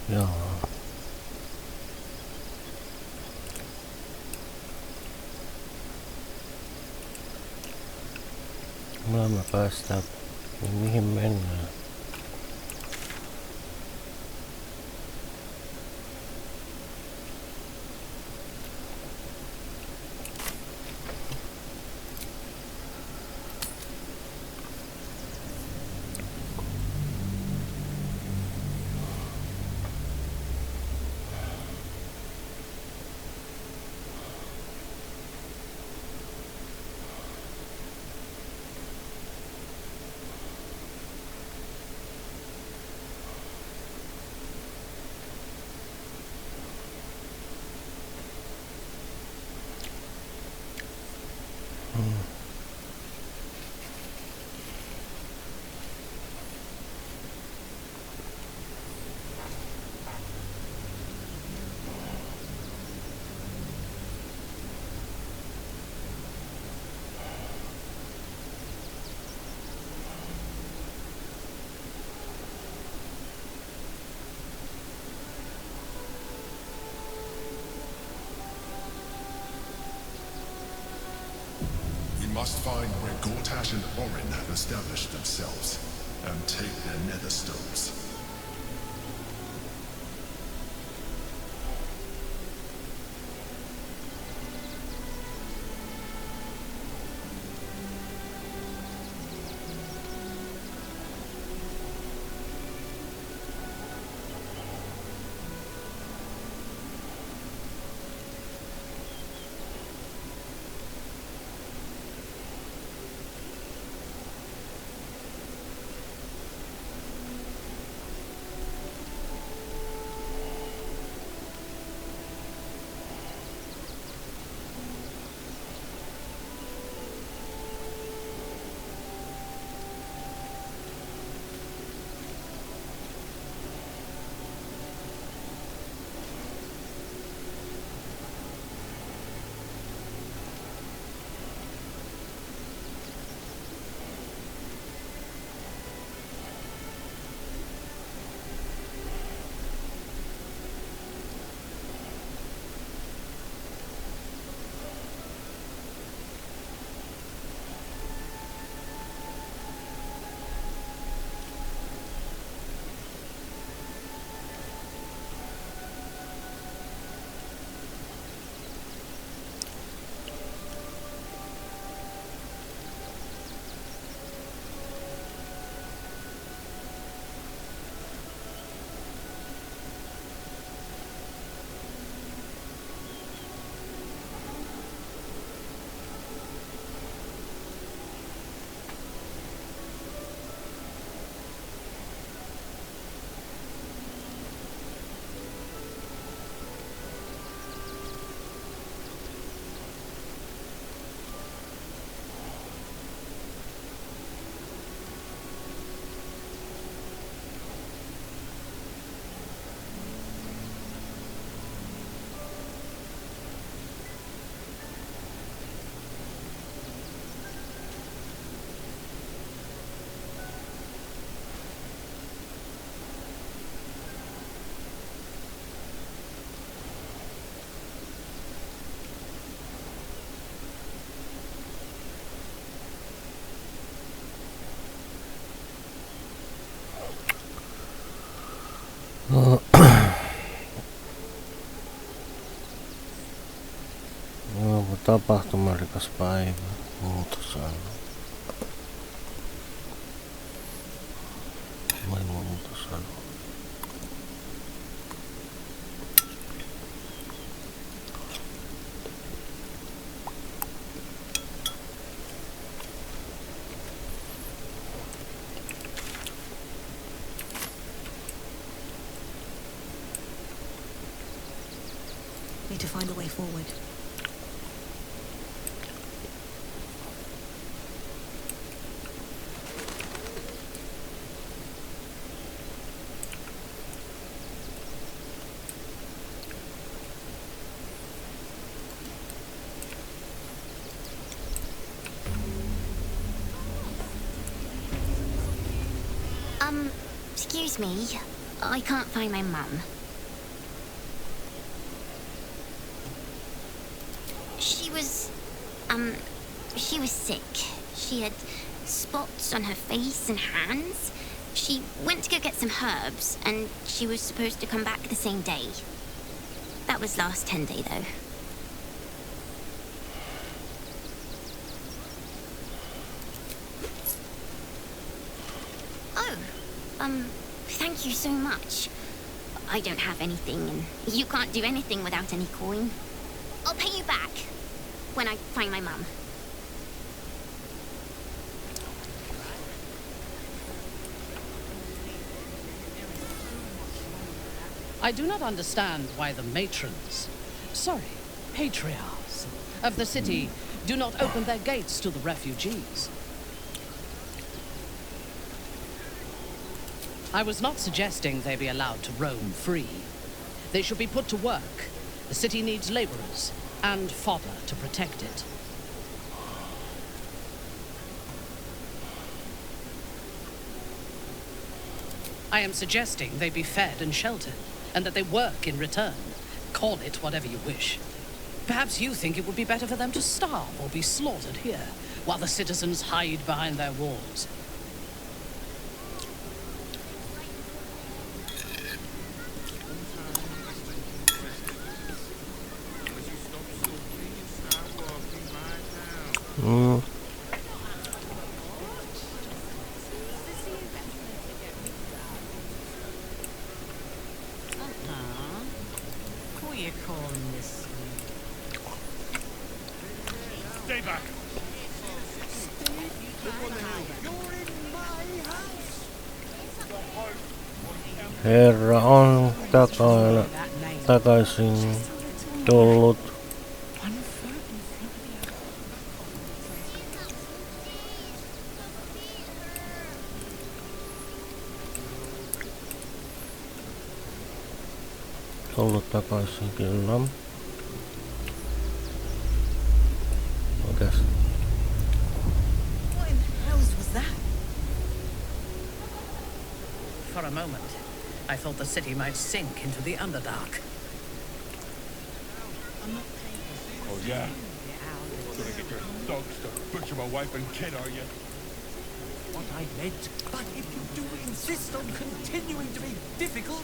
Speaker 1: Joo. Me päästään. Mihin mennään?
Speaker 9: must find where Gortash and Orin have established themselves, and take their nether stones.
Speaker 1: Tapahtumarikas päivä. Muutosalue. Maailman muutosalue.
Speaker 2: Need to find a way forward.
Speaker 11: Excuse me. I can't find my mum. She was sick. She had spots on her face and hands. She went to go get some herbs, and she was supposed to come back the same day. That was last 10 day, though. Thank you so much. I don't have anything, and you can't do anything without any coin. I'll pay you back when I find my mum.
Speaker 8: I do not understand why the patriarchs of the city do not open their gates to the refugees. I was not suggesting they be allowed to roam free. They should be put to work. The city needs laborers and fodder to protect it. I am suggesting they be fed and sheltered, and that they work in return. Call it whatever you wish. Perhaps you think it would be better for them to starve or be slaughtered here, while the citizens hide behind their walls.
Speaker 2: Who are you calling this?
Speaker 4: Stay back.
Speaker 1: Herra on takaisin tullut. Tullut takaisin, kyllä. Oikeas.
Speaker 2: What in the hell was that?
Speaker 8: For a moment, I thought the city might sink into the Underdark.
Speaker 9: Oh, yeah? Gonna get your thugs to butcher my wife and kid, are you?
Speaker 12: What I meant, but if you do insist on continuing to be difficult...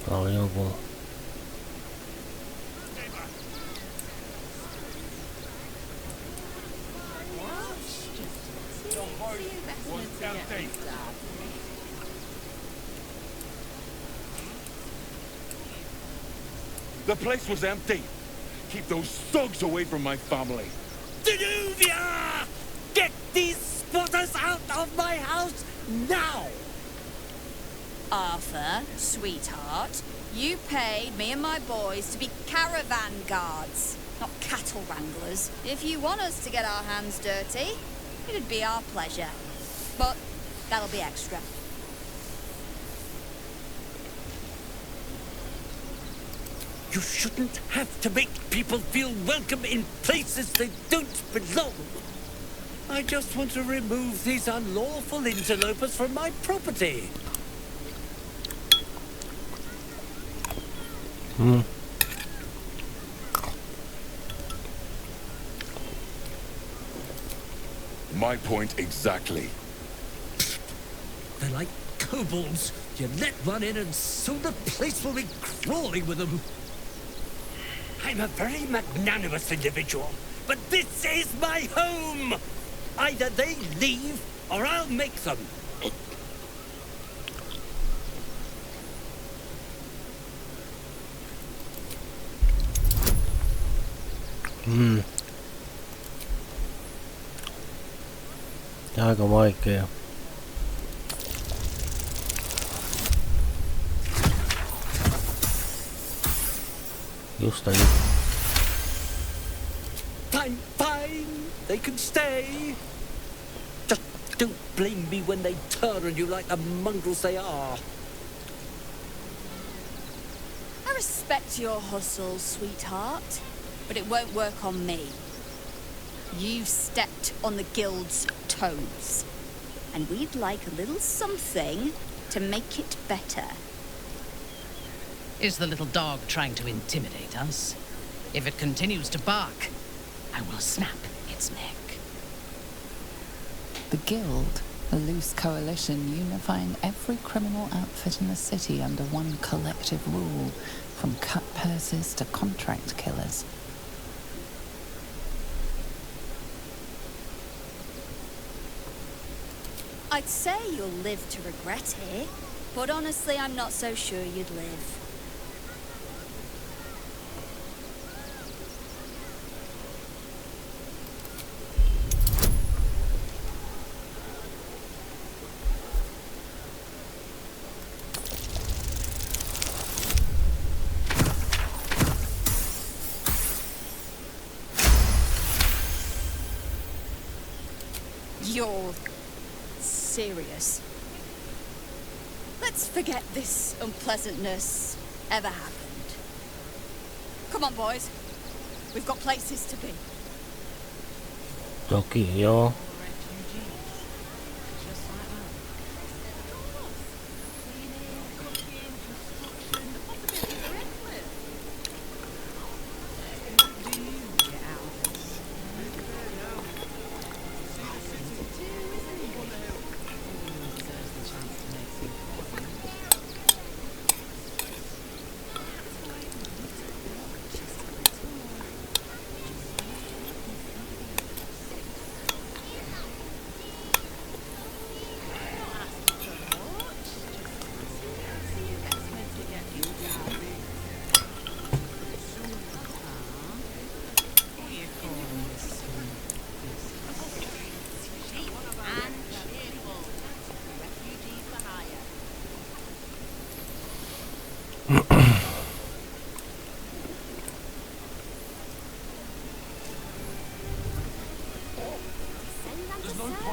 Speaker 1: Kaljoku.
Speaker 9: The place was empty. Keep those thugs away from my family.
Speaker 12: Danuvia! Get these spotters out of my house now!
Speaker 2: Arthur, sweetheart, you paid me and my boys to be caravan guards, not cattle wranglers. If you want us to get our hands dirty, it'd be our pleasure. But that'll be extra.
Speaker 12: You shouldn't have to make people feel welcome in places they don't belong. I just want to remove these unlawful interlopers from my property.
Speaker 9: My point exactly.
Speaker 12: They're like kobolds. You let one in and soon the place will be crawling with them. I'm a very magnanimous individual, but this is my home! Either they leave, or I'll make them.
Speaker 1: Aika vaikea. Justa nyt.
Speaker 12: Fine. They can stay. Just don't blame me when they turn on you like the mongrels they are.
Speaker 2: I respect your hustle, sweetheart, but it won't work on me. You've stepped on the guild's toes, and we'd like a little something to make it better.
Speaker 8: Is the little dog trying to intimidate us? If it continues to bark, I will snap its neck.
Speaker 3: The Guild, a loose coalition unifying every criminal outfit in the city under one collective rule, from cut purses to contract killers.
Speaker 2: I'd say you'll live to regret it, but honestly, I'm not so sure you'd live. You're serious. Let's forget this unpleasantness ever happened. Come on, boys. We've got places to be.
Speaker 1: Toki joo.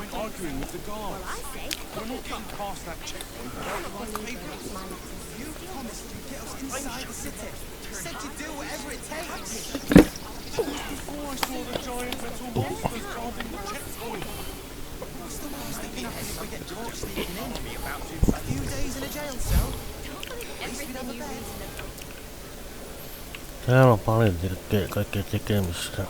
Speaker 6: point arguing with the guards.
Speaker 2: Well, I say,
Speaker 6: We're not getting past that checkpoint without the right papers.
Speaker 13: You promised you'd get us inside the city. Said you'd do whatever it takes.
Speaker 6: Before I saw the giant metal monsters guarding the checkpoint.
Speaker 13: What's the worst that can happen if we get caught sneaking in? Me about to a few days in a jail cell. At least we'd have a bed.
Speaker 1: Täällä on paljon kaikkea tekemistä.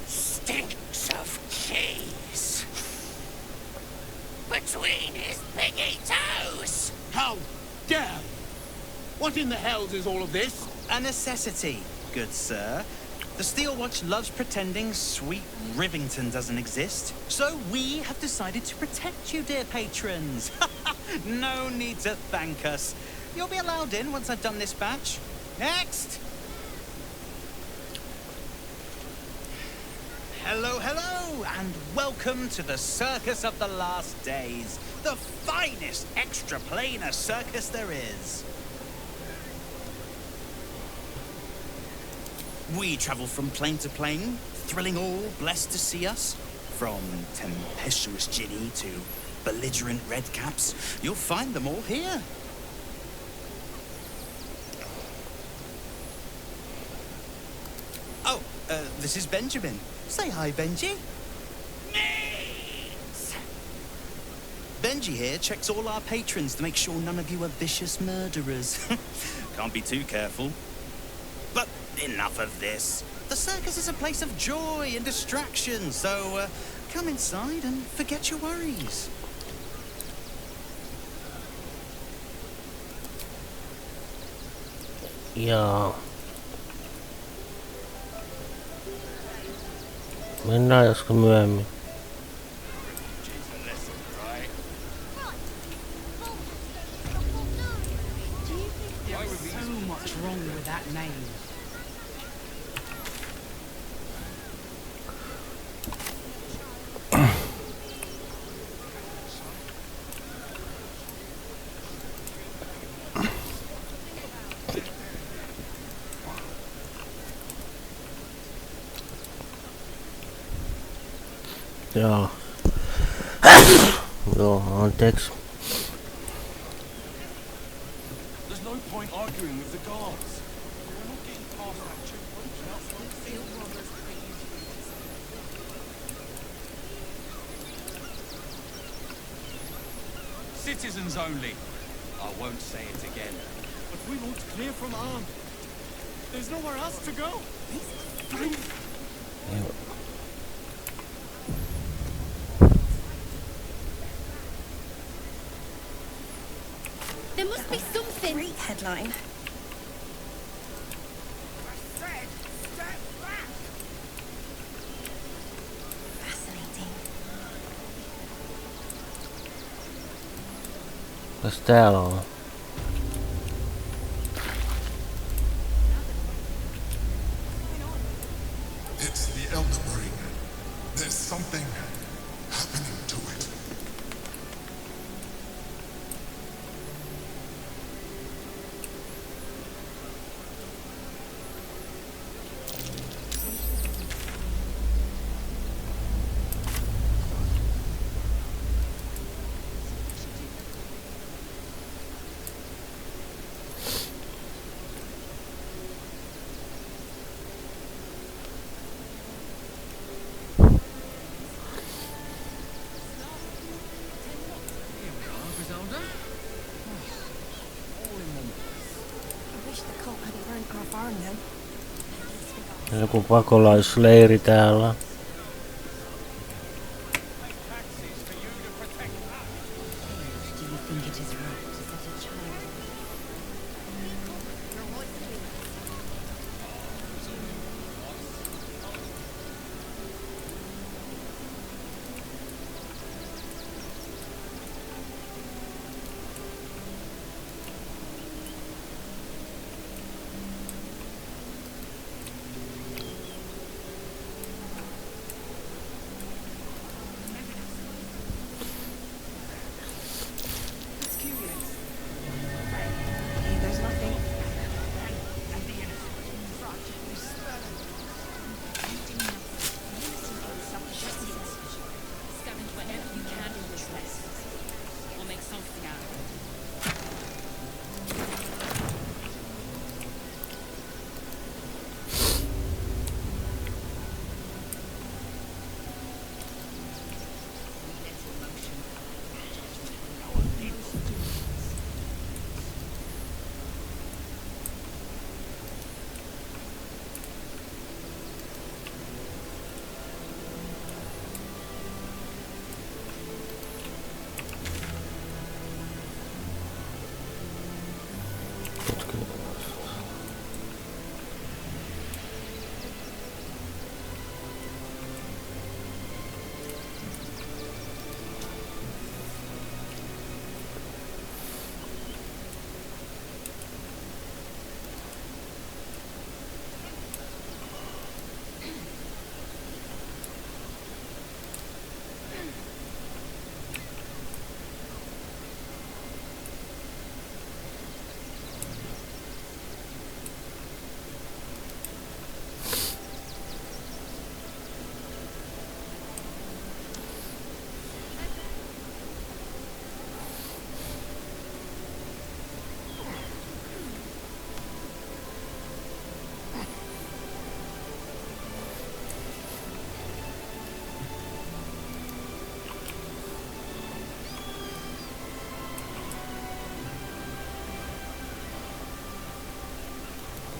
Speaker 13: Stinks of cheese. Between his piggy toes.
Speaker 14: How dare you? What in the hells is all of this?
Speaker 13: A necessity, good sir. The Steel Watch loves pretending sweet Rivington doesn't exist. So we have decided to protect you, dear patrons. No need to thank us. You'll be allowed in once I've done this batch. Next! Hello, hello, and welcome to the Circus of the Last Days. The finest extra-planar circus there is. We travel from plane to plane, thrilling all blessed to see us. From tempestuous Ginny to belligerent redcaps, you'll find them all here. Oh, this is Benjamin. Say hi, Benji. Benji here checks all our patrons to make sure none of you are vicious murderers. Can't be too careful. But enough of this. The circus is a place of joy and distraction, so come inside and forget your worries.
Speaker 1: Ja mennään joskus myöhemmin.
Speaker 8: So much wrong with that name.
Speaker 1: Joo. Joo, anteeksi.
Speaker 6: There's no point arguing with the guards. We're not getting past that checkpoint without the right papers.
Speaker 14: Citizens only. I won't say it again.
Speaker 6: But we want clear from armed. There's nowhere else to go.
Speaker 2: There must be something.
Speaker 7: Great headline. Fascinating.
Speaker 1: Kas täällä on?
Speaker 9: It's the Elder Brain. There's something happening to it.
Speaker 7: I wish the cult hadn't burnt our barn then.
Speaker 1: Joku pakolaisleiri täällä.
Speaker 2: Do you think it is right to set a child?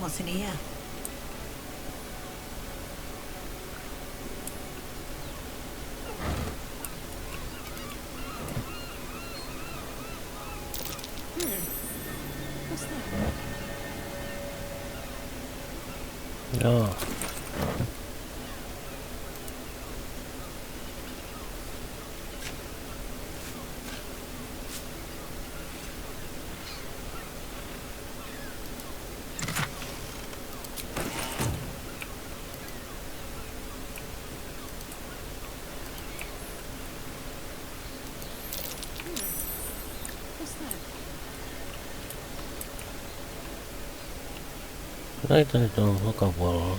Speaker 15: What's in here?
Speaker 7: What's that?
Speaker 1: Joo.
Speaker 7: What's that?
Speaker 1: Näitä nyt on joka puolella.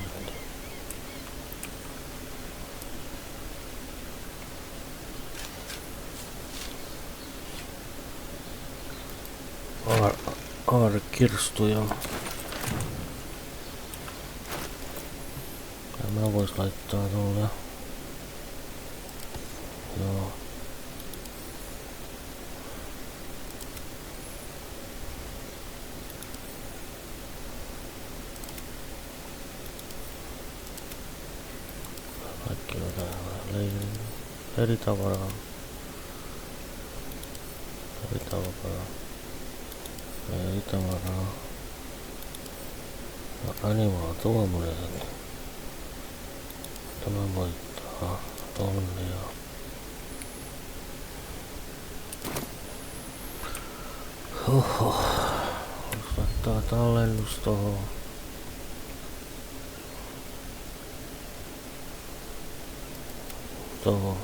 Speaker 1: Aarrekirstuja. Tämä vois laittaa tuolle. Joo. Kaikki on täällä. Leirintavaraa. Leirintavaraa. Animaa tuommoinen. Tämä voittaa tonne ja Oho. Laittaa tallennus tohon. Tohon.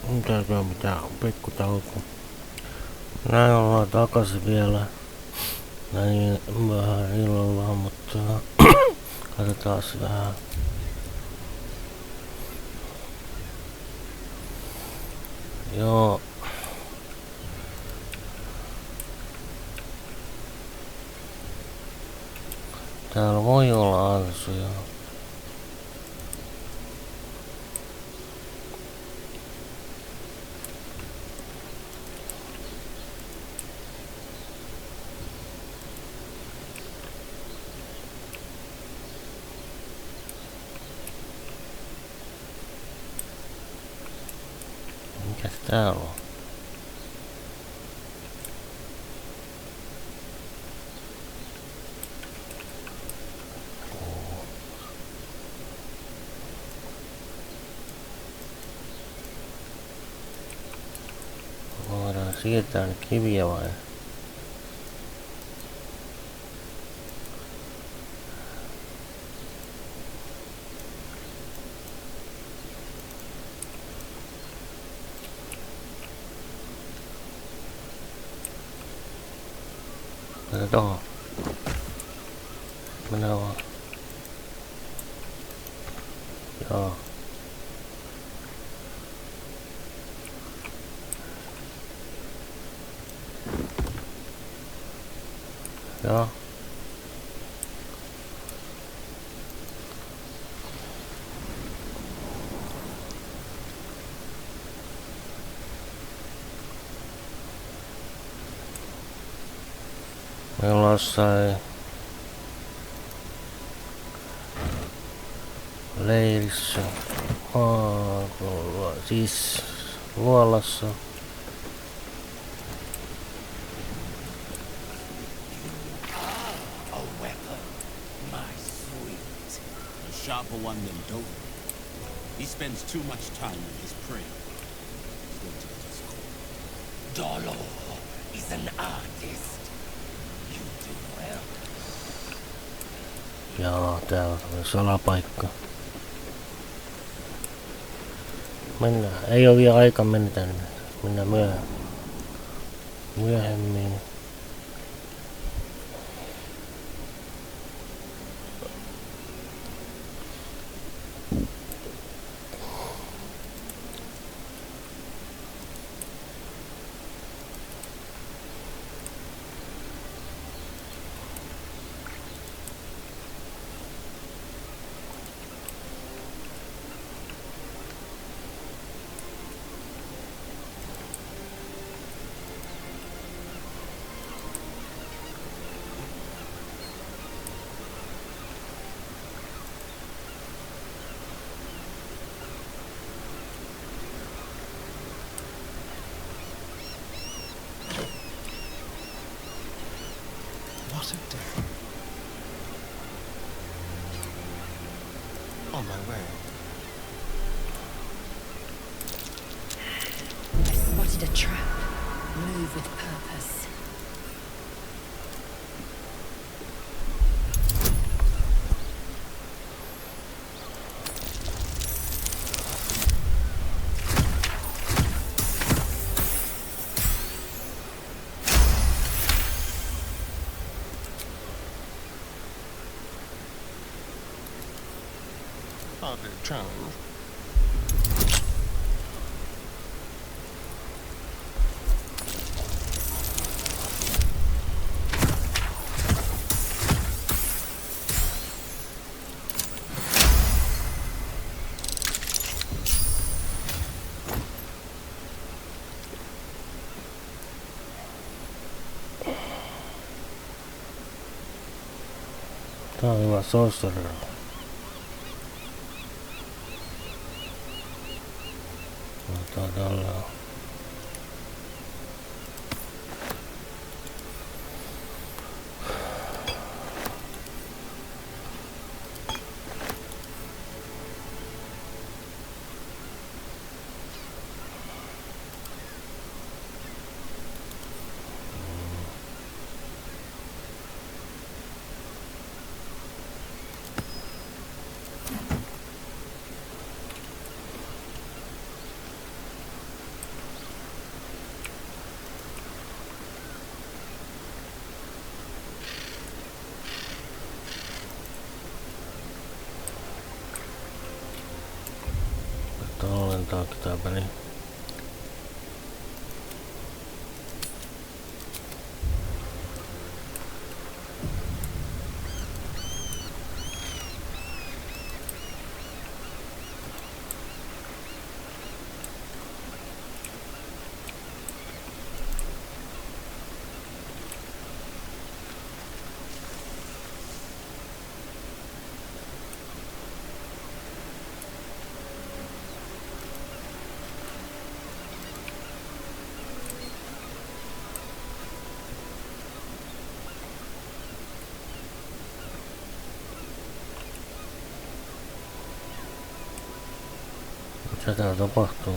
Speaker 1: Mitäkö mitään pikku tauko. Näin ollaan takaisin vielä. Näin vähän illalla, mutta katsotaan vähän. Joo. Täällä voi olla ansuja. Mikäs täällä on? Voidaan siirtää ne kiviä vai? Mennä tohon. Mennä vaan. Joo. Joo. Me ollaan jossain leirissä. Siis luolassa.
Speaker 14: A weapon, my sweet. A sharper one than Dover. He spends too much time with his prey. Dolo is an artist. You do well.
Speaker 1: Jaa, täällä on salapaikka. Mennään. Ei oo vielä aika mennä tänne. Mennään myöhemmin.
Speaker 5: What a day. On my way.
Speaker 7: I spotted a trap. Move with purpose.
Speaker 5: Hardly a challenge.
Speaker 1: Tää on hyvä sorcerer. Tällä tallentaako tääpä niin? Mitä täällä tapahtuu?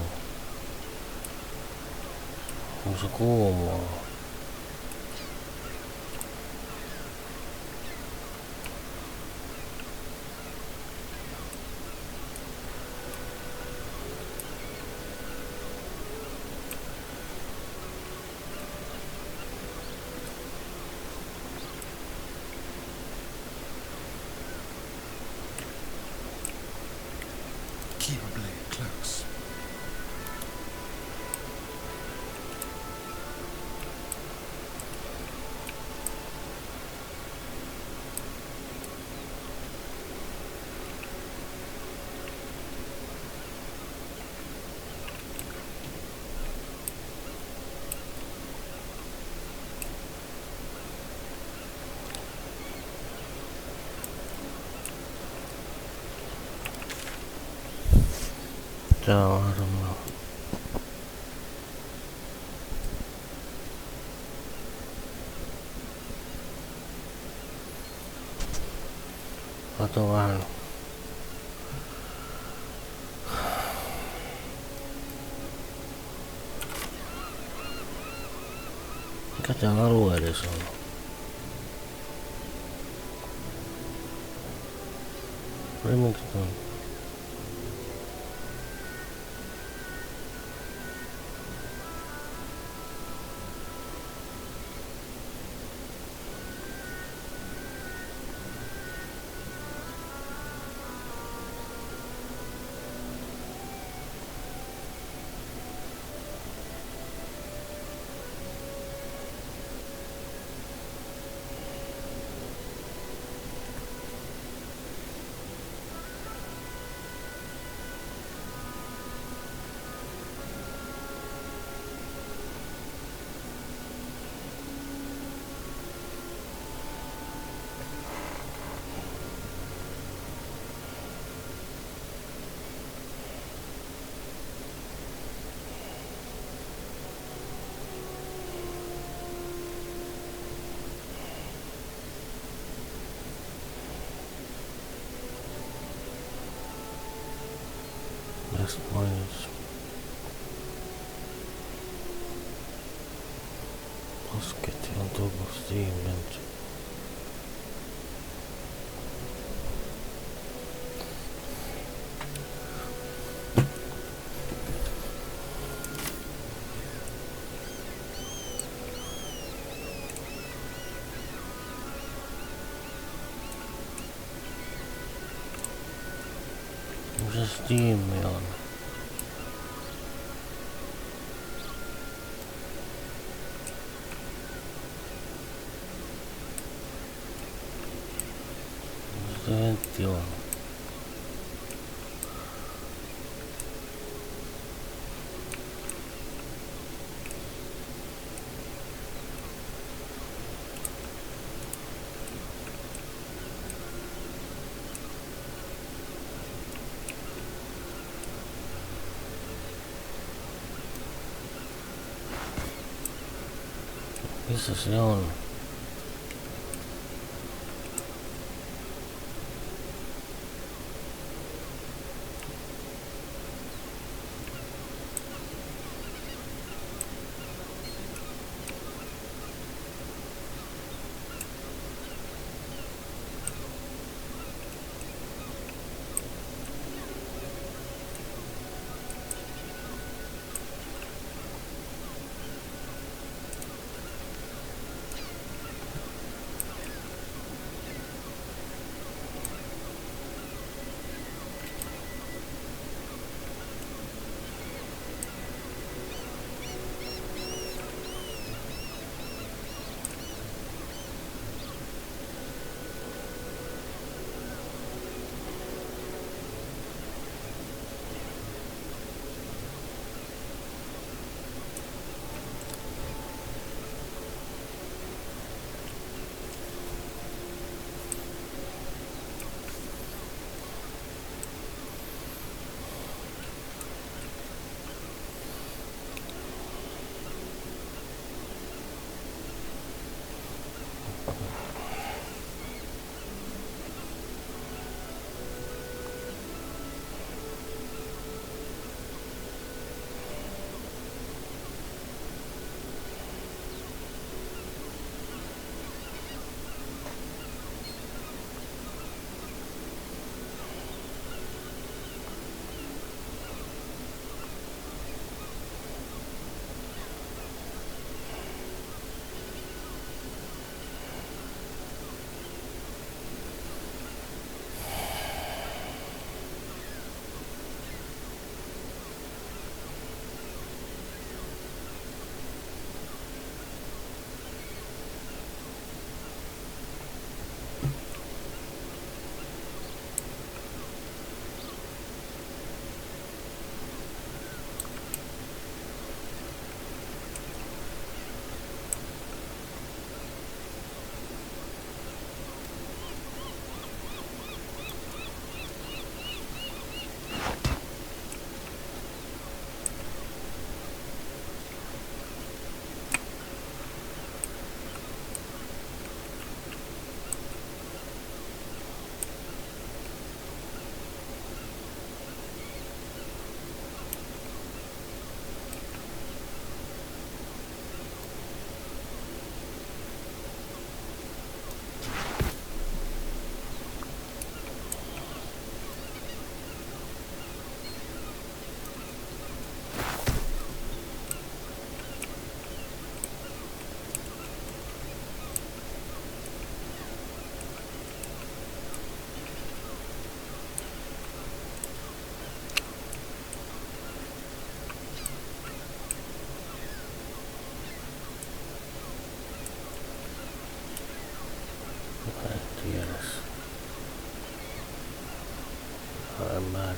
Speaker 1: Onko se kuumaa?
Speaker 9: Keep a blade close.
Speaker 1: Tää on harmaa. Kato vähän. Mikä tää alue edes on? Rivington. Next one is basket on top of the event. Missä Steam on? Missä ventti on? Missä se on?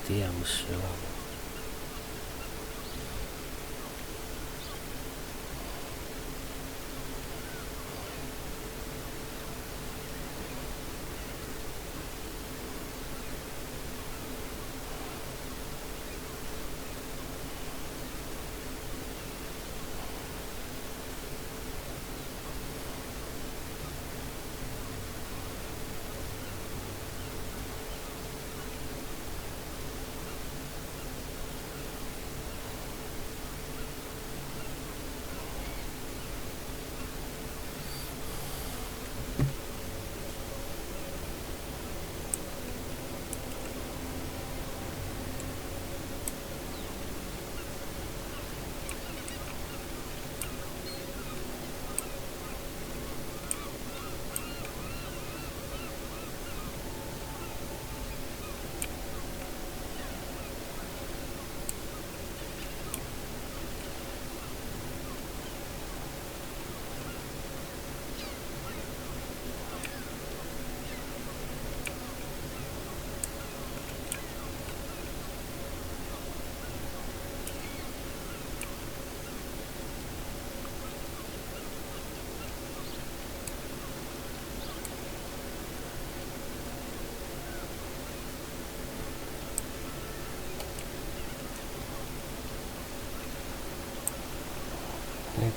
Speaker 1: Vediamo.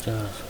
Speaker 1: Just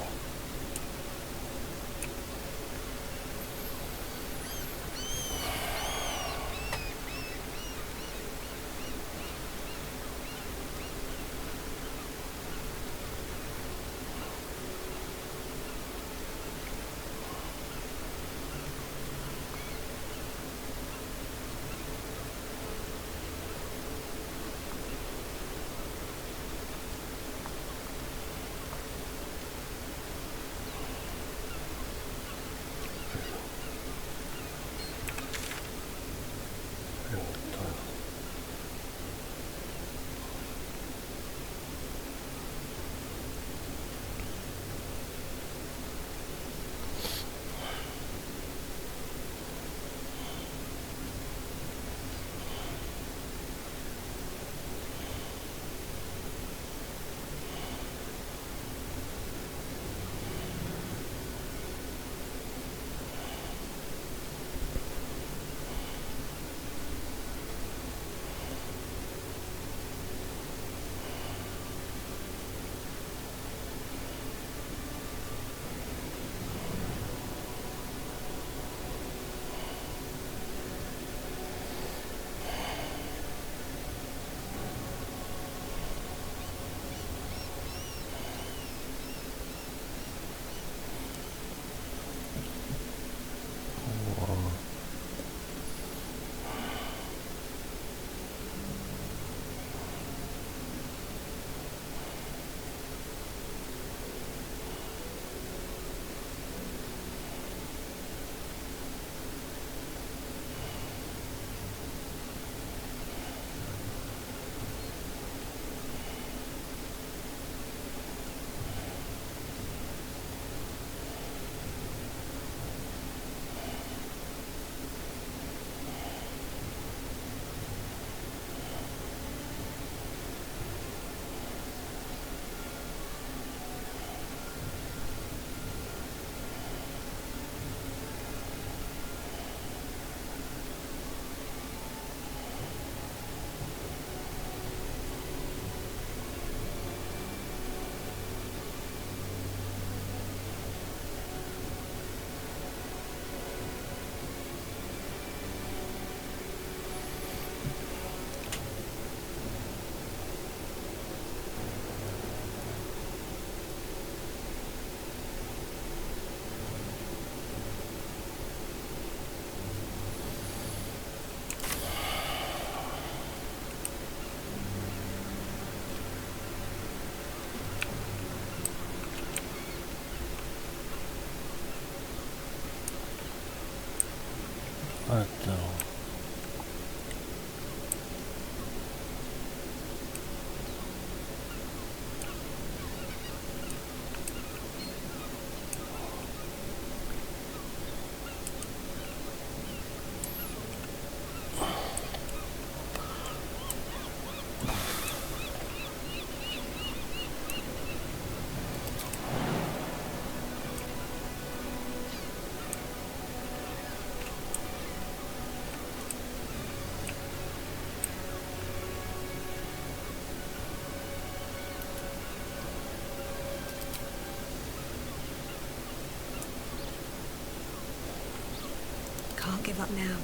Speaker 7: give up now.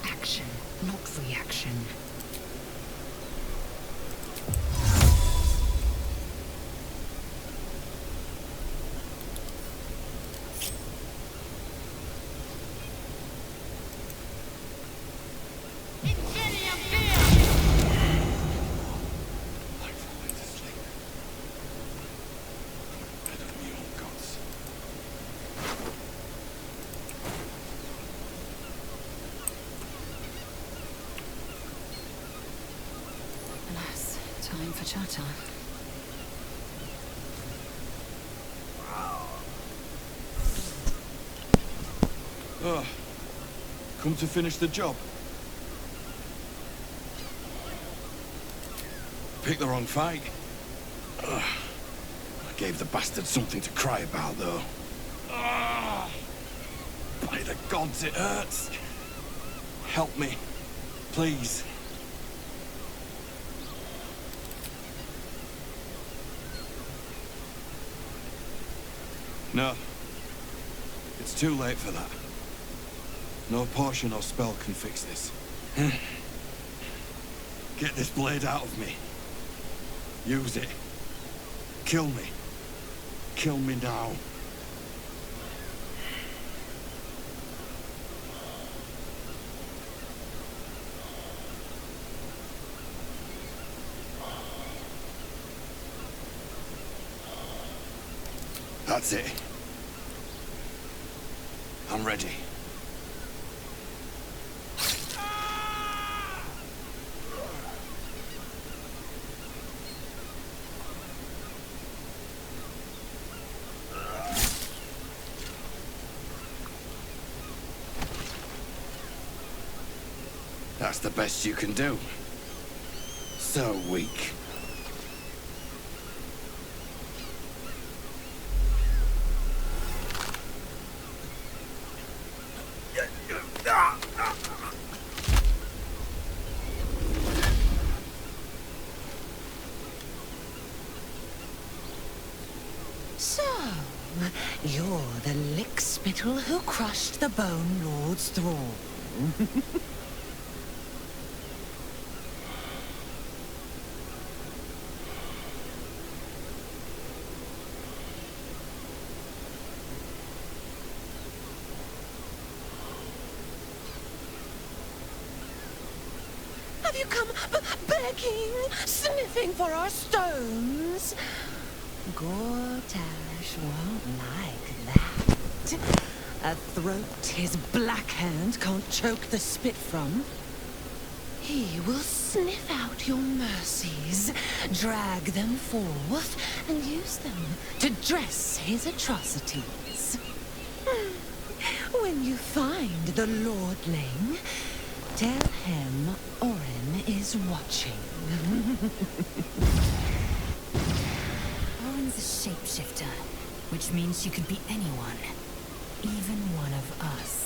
Speaker 8: Action, not reaction.
Speaker 3: Alas, time for chatter.
Speaker 6: Oh, come to finish the job. Picked the wrong fight. Ugh. I gave the bastard something to cry about, though. Ugh. By the gods, it hurts. Help me, please. No. It's too late for that. No potion or spell can fix this. Get this blade out of me. Use it. Kill me. Kill me now. That's it. I'm ready. That's the best you can do. So weak.
Speaker 8: So, you're the lickspittle who crushed the Bone Lord's throne. Have you come begging, sniffing for our stones? Gortash won't like that. A throat his black hand can't choke the spit from. He will sniff out your mercies, drag them forth, and use them to dress his atrocities. When you find the lordling, tell him Orin is watching.
Speaker 15: Orin's a shapeshifter, which means she could be anyone, even one of us.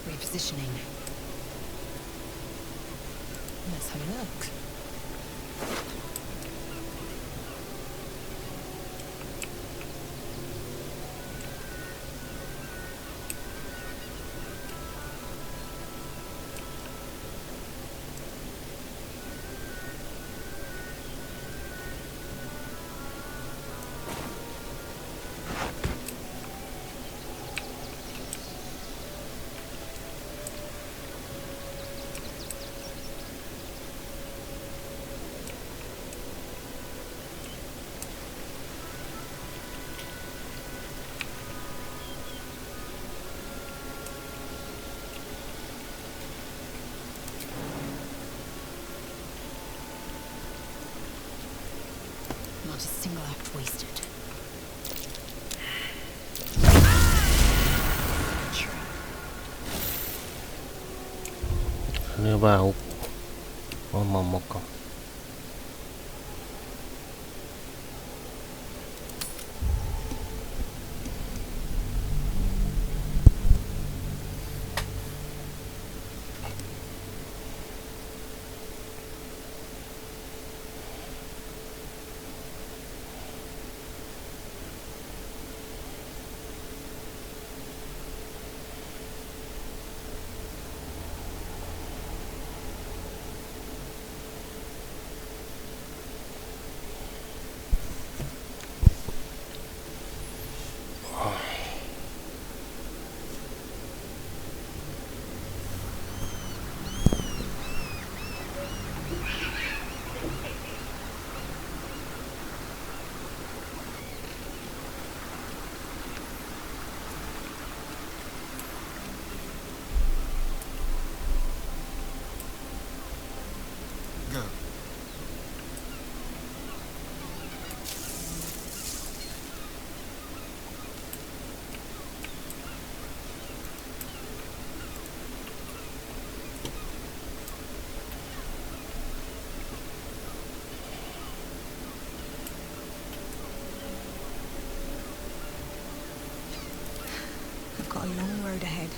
Speaker 3: Repositioning. Let's have a look.
Speaker 15: Not a single act wasted.
Speaker 1: Sini bau. Mau makan.
Speaker 15: I've got a long road ahead.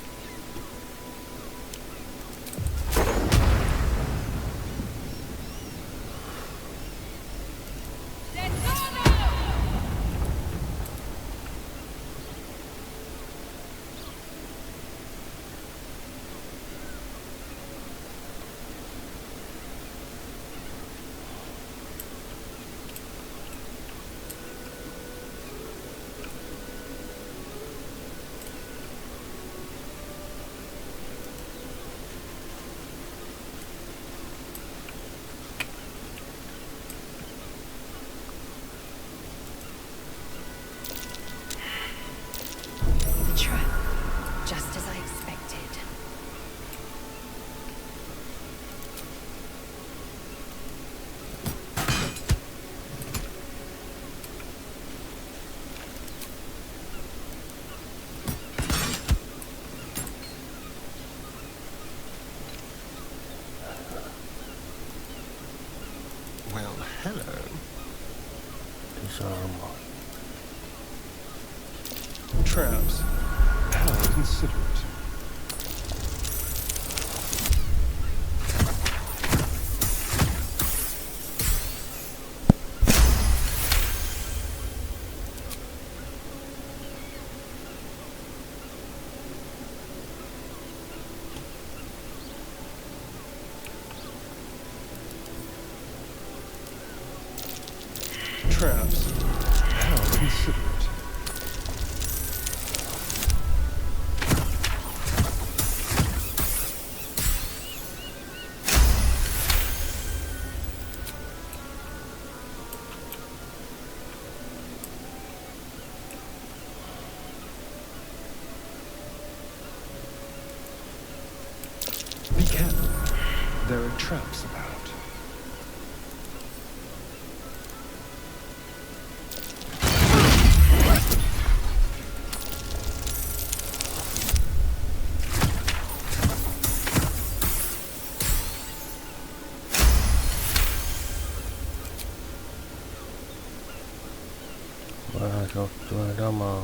Speaker 15: Just as I expected.
Speaker 5: Well, hello.
Speaker 1: Disarm.
Speaker 5: Traps. How considerate. Traps. How considerate. Be careful. There are traps about.
Speaker 1: Vähän sottua damaa.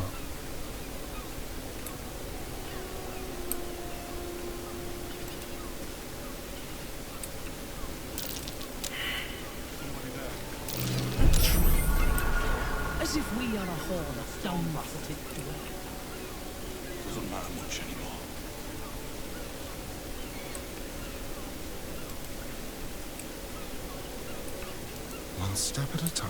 Speaker 12: As if we are a horde of stone-muscled dwarves.
Speaker 14: Doesn't matter much anymore.
Speaker 5: One step at a time.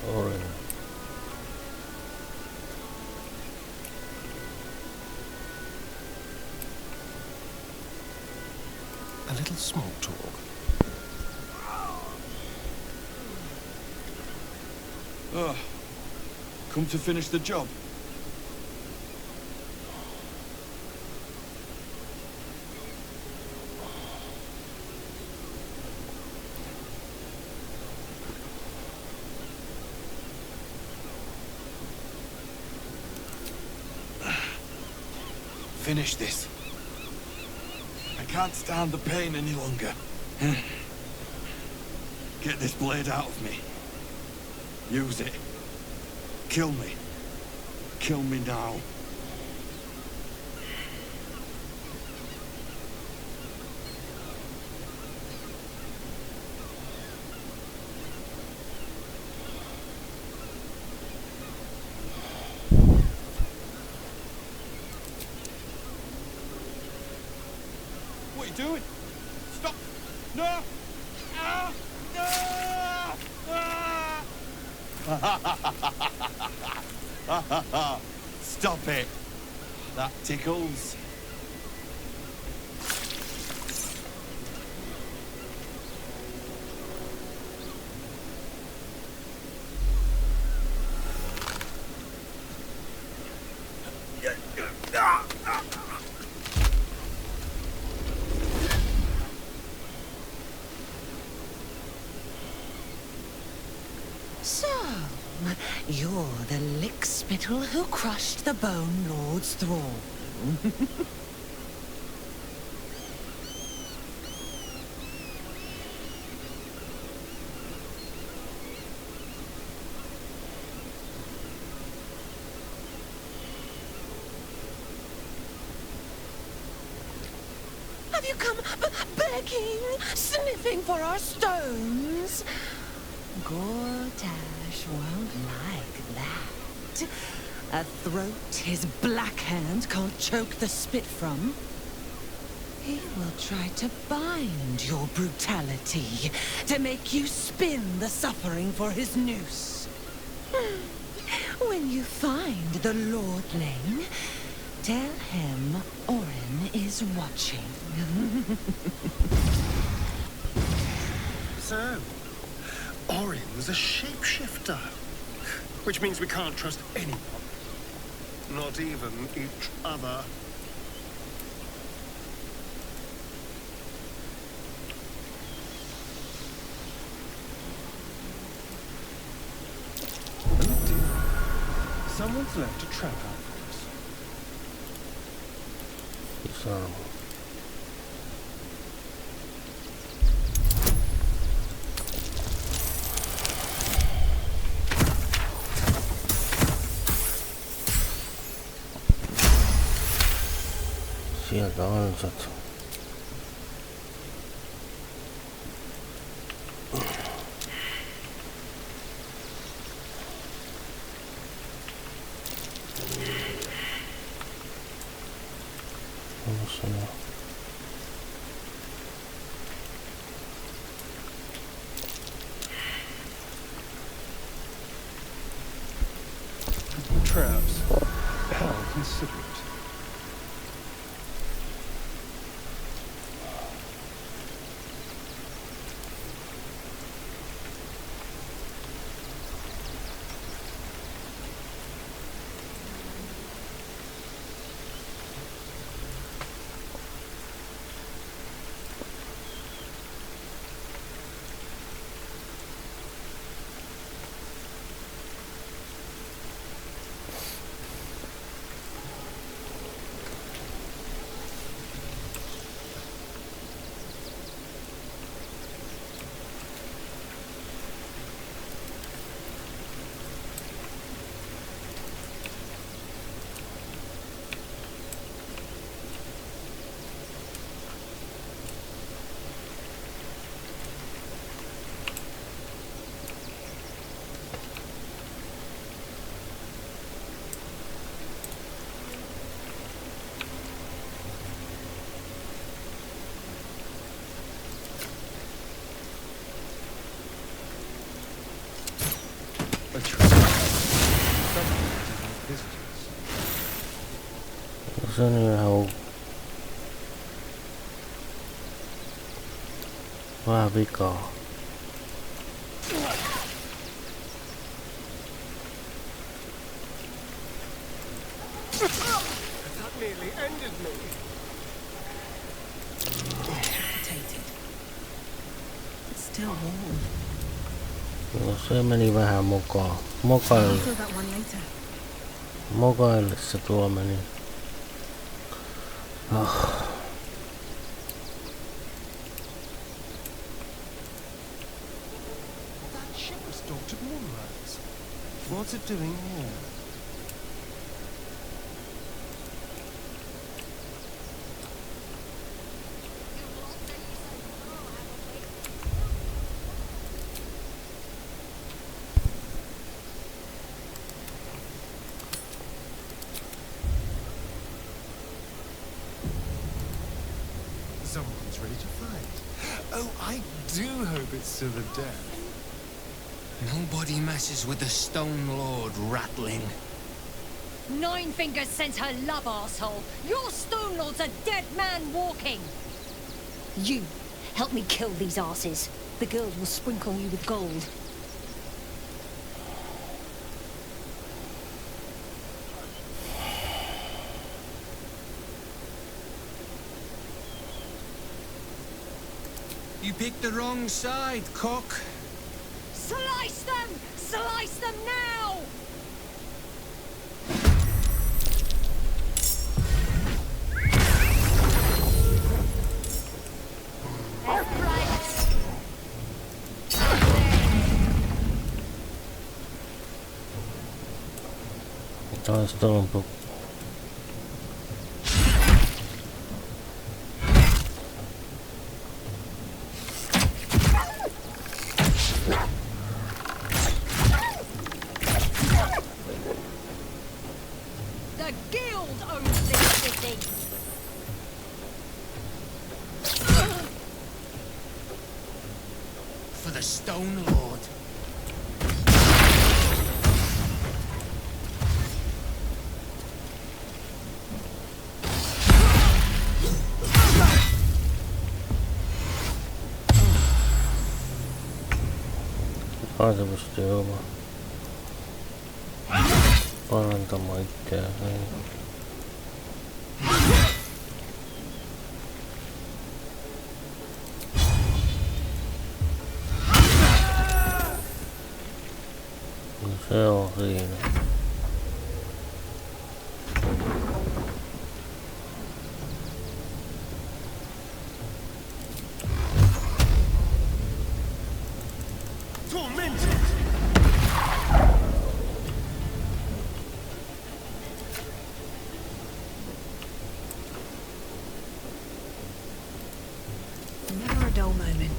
Speaker 1: Sorry.
Speaker 5: A little small talk.
Speaker 14: Come to finish the job.
Speaker 16: finish this. I can't stand the pain any longer. Get this blade out of me. Use it. Kill me. Kill me now. What are you doing? Stop! No! Ah! No! Ah! Stop it! That tickles.
Speaker 8: So, you're the lick-spittle who crushed the Bone Lord's throne. Have you come begging, sniffing for our stones? Gortash won't like that. A throat his black hand can't choke the spit from. He will try to bind your brutality, to make you spin the suffering for his noose. When you find the Lordling, tell him Orin is watching.
Speaker 5: So, Orin's a shapeshifter, which means we can't trust anyone. Not even each other. Oh dear. Someone's left a trap out for us.
Speaker 1: Sieltä ansat.
Speaker 5: Traps. How considerate.
Speaker 1: Sen ihan vähän vikaa.
Speaker 5: That nearly ended me.
Speaker 7: Decapitated. It's still warm.
Speaker 1: No se meni vähän mukaan.
Speaker 7: I'll fill that one later.
Speaker 1: Mokaille se tuo meni.
Speaker 5: That ship was docked at Moonrise. What's it doing here? Someone's ready to fight. Oh, I do hope it's still a death.
Speaker 12: Nobody messes with the Stone Lord, Ratling.
Speaker 15: Nine Fingers sends her love, arsehole. Your Stone Lord's a dead man walking. You, help me kill these asses. The girls will sprinkle you with gold.
Speaker 12: You picked the wrong side, cock.
Speaker 15: Slice them! Slice them now!
Speaker 1: Taas tolonpuk.
Speaker 15: The guild owns this city!
Speaker 12: For the Stone Lord.
Speaker 1: Se pystyy olemaan parantamaan itseään. No se on siinä.
Speaker 15: Never a dull moment.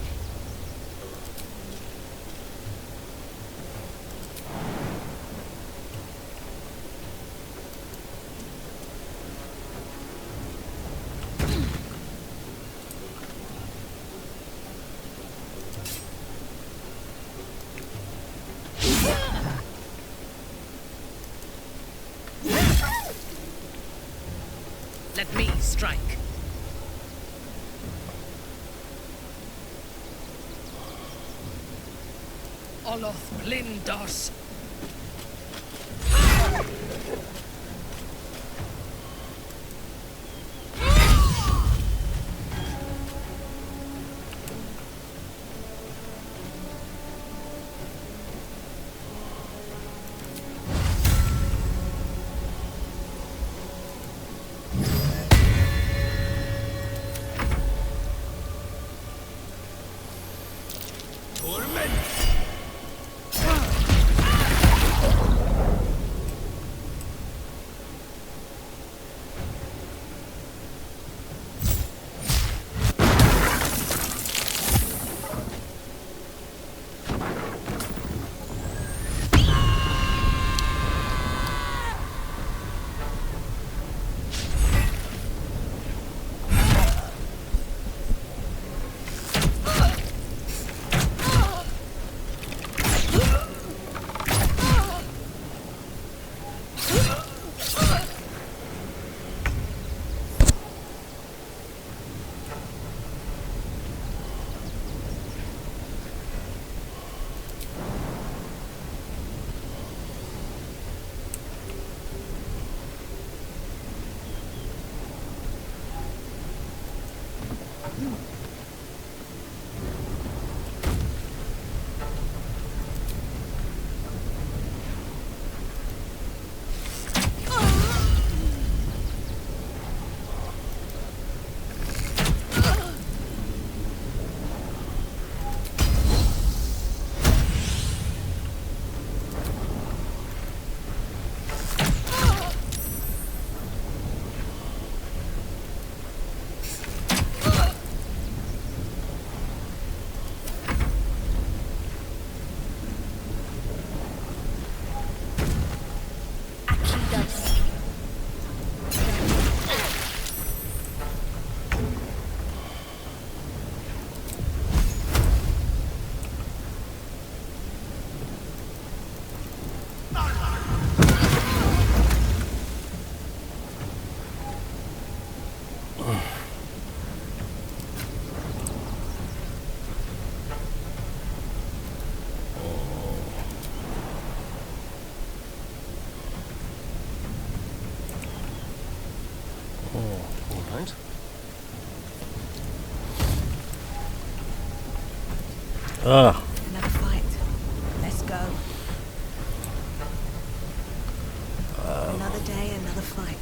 Speaker 8: Let me strike. Oloth Blindos.
Speaker 1: Ah.
Speaker 8: Another fight. Let's go. Another day, another fight.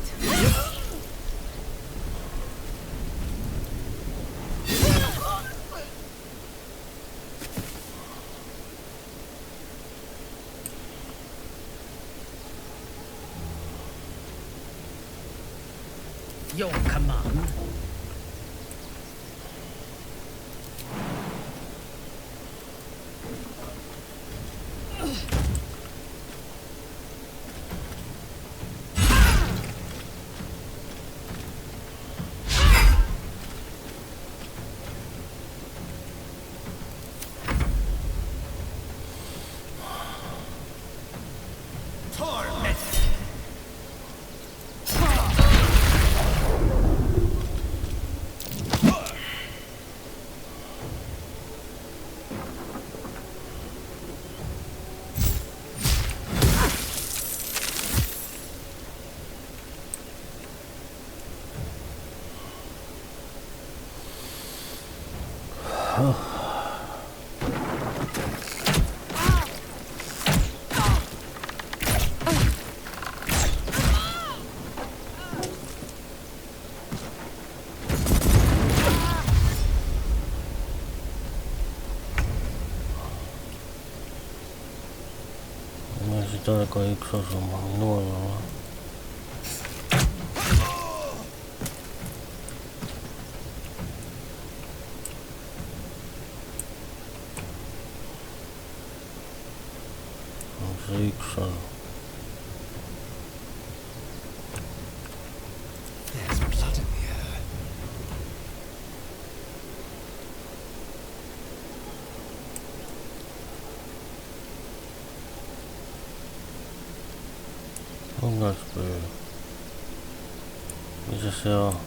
Speaker 12: Your command.
Speaker 1: Sitä alkoi yksi osumaan nuolalla. On se yksi on.
Speaker 5: There's blood in the air.
Speaker 1: Kuinkaspyy? Missä se on?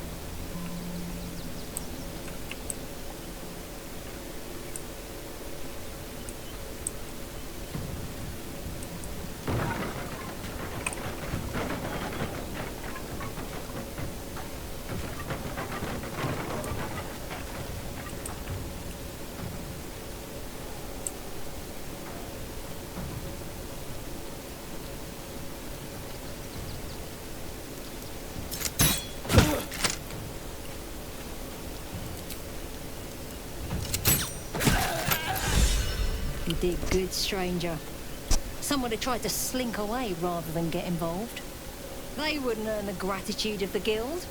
Speaker 15: You did good, stranger. Someone had tried to slink away rather than get involved. They wouldn't earn the gratitude of the guild.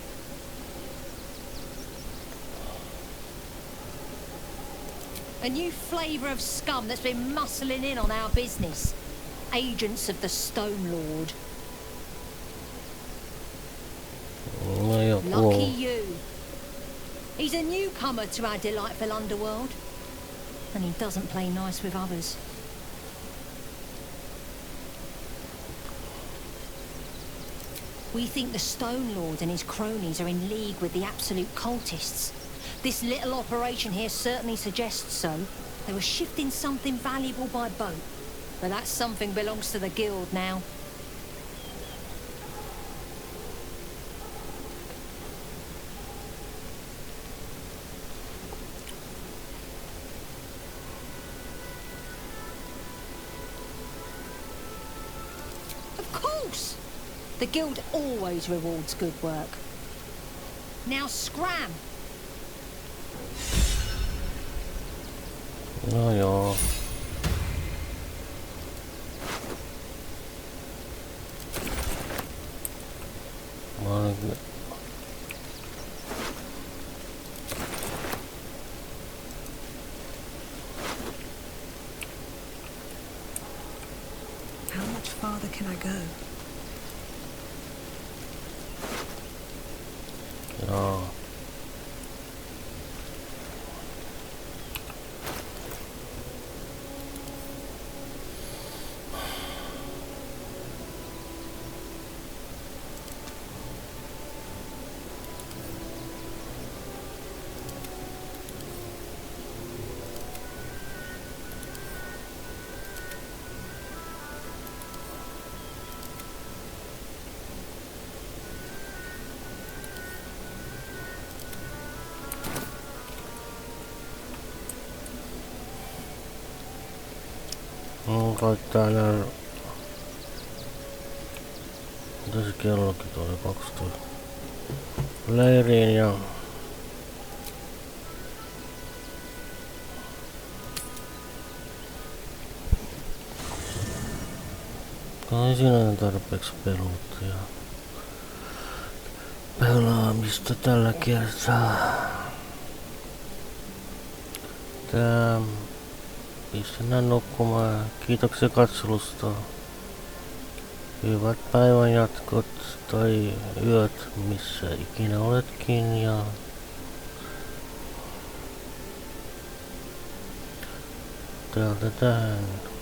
Speaker 15: A new flavour of scum that's been muscling in on our business. Agents of the Stone Lord. Lucky you. He's a newcomer to our delightful underworld. And he doesn't play nice with others. We think the Stone Lord and his cronies are in league with the absolute cultists. This little operation here certainly suggests so. They were shifting something valuable by boat. But that something belongs to the guild now. The guild always rewards good work. Now scram!
Speaker 1: No joo.
Speaker 8: How much farther can I go?
Speaker 1: Joo. koittaa nää... Mitä se kellokin tuli 12? Leiriin ja... Kai siinä on tarpeeksi peluutta ja... Pelaamista tällä kertaa. Pistän nukkumaan. Kiitoksia katselusta. Hyvät päivän jatkot tai yöt, missä ikinä oletkin ja... Täältä tähän.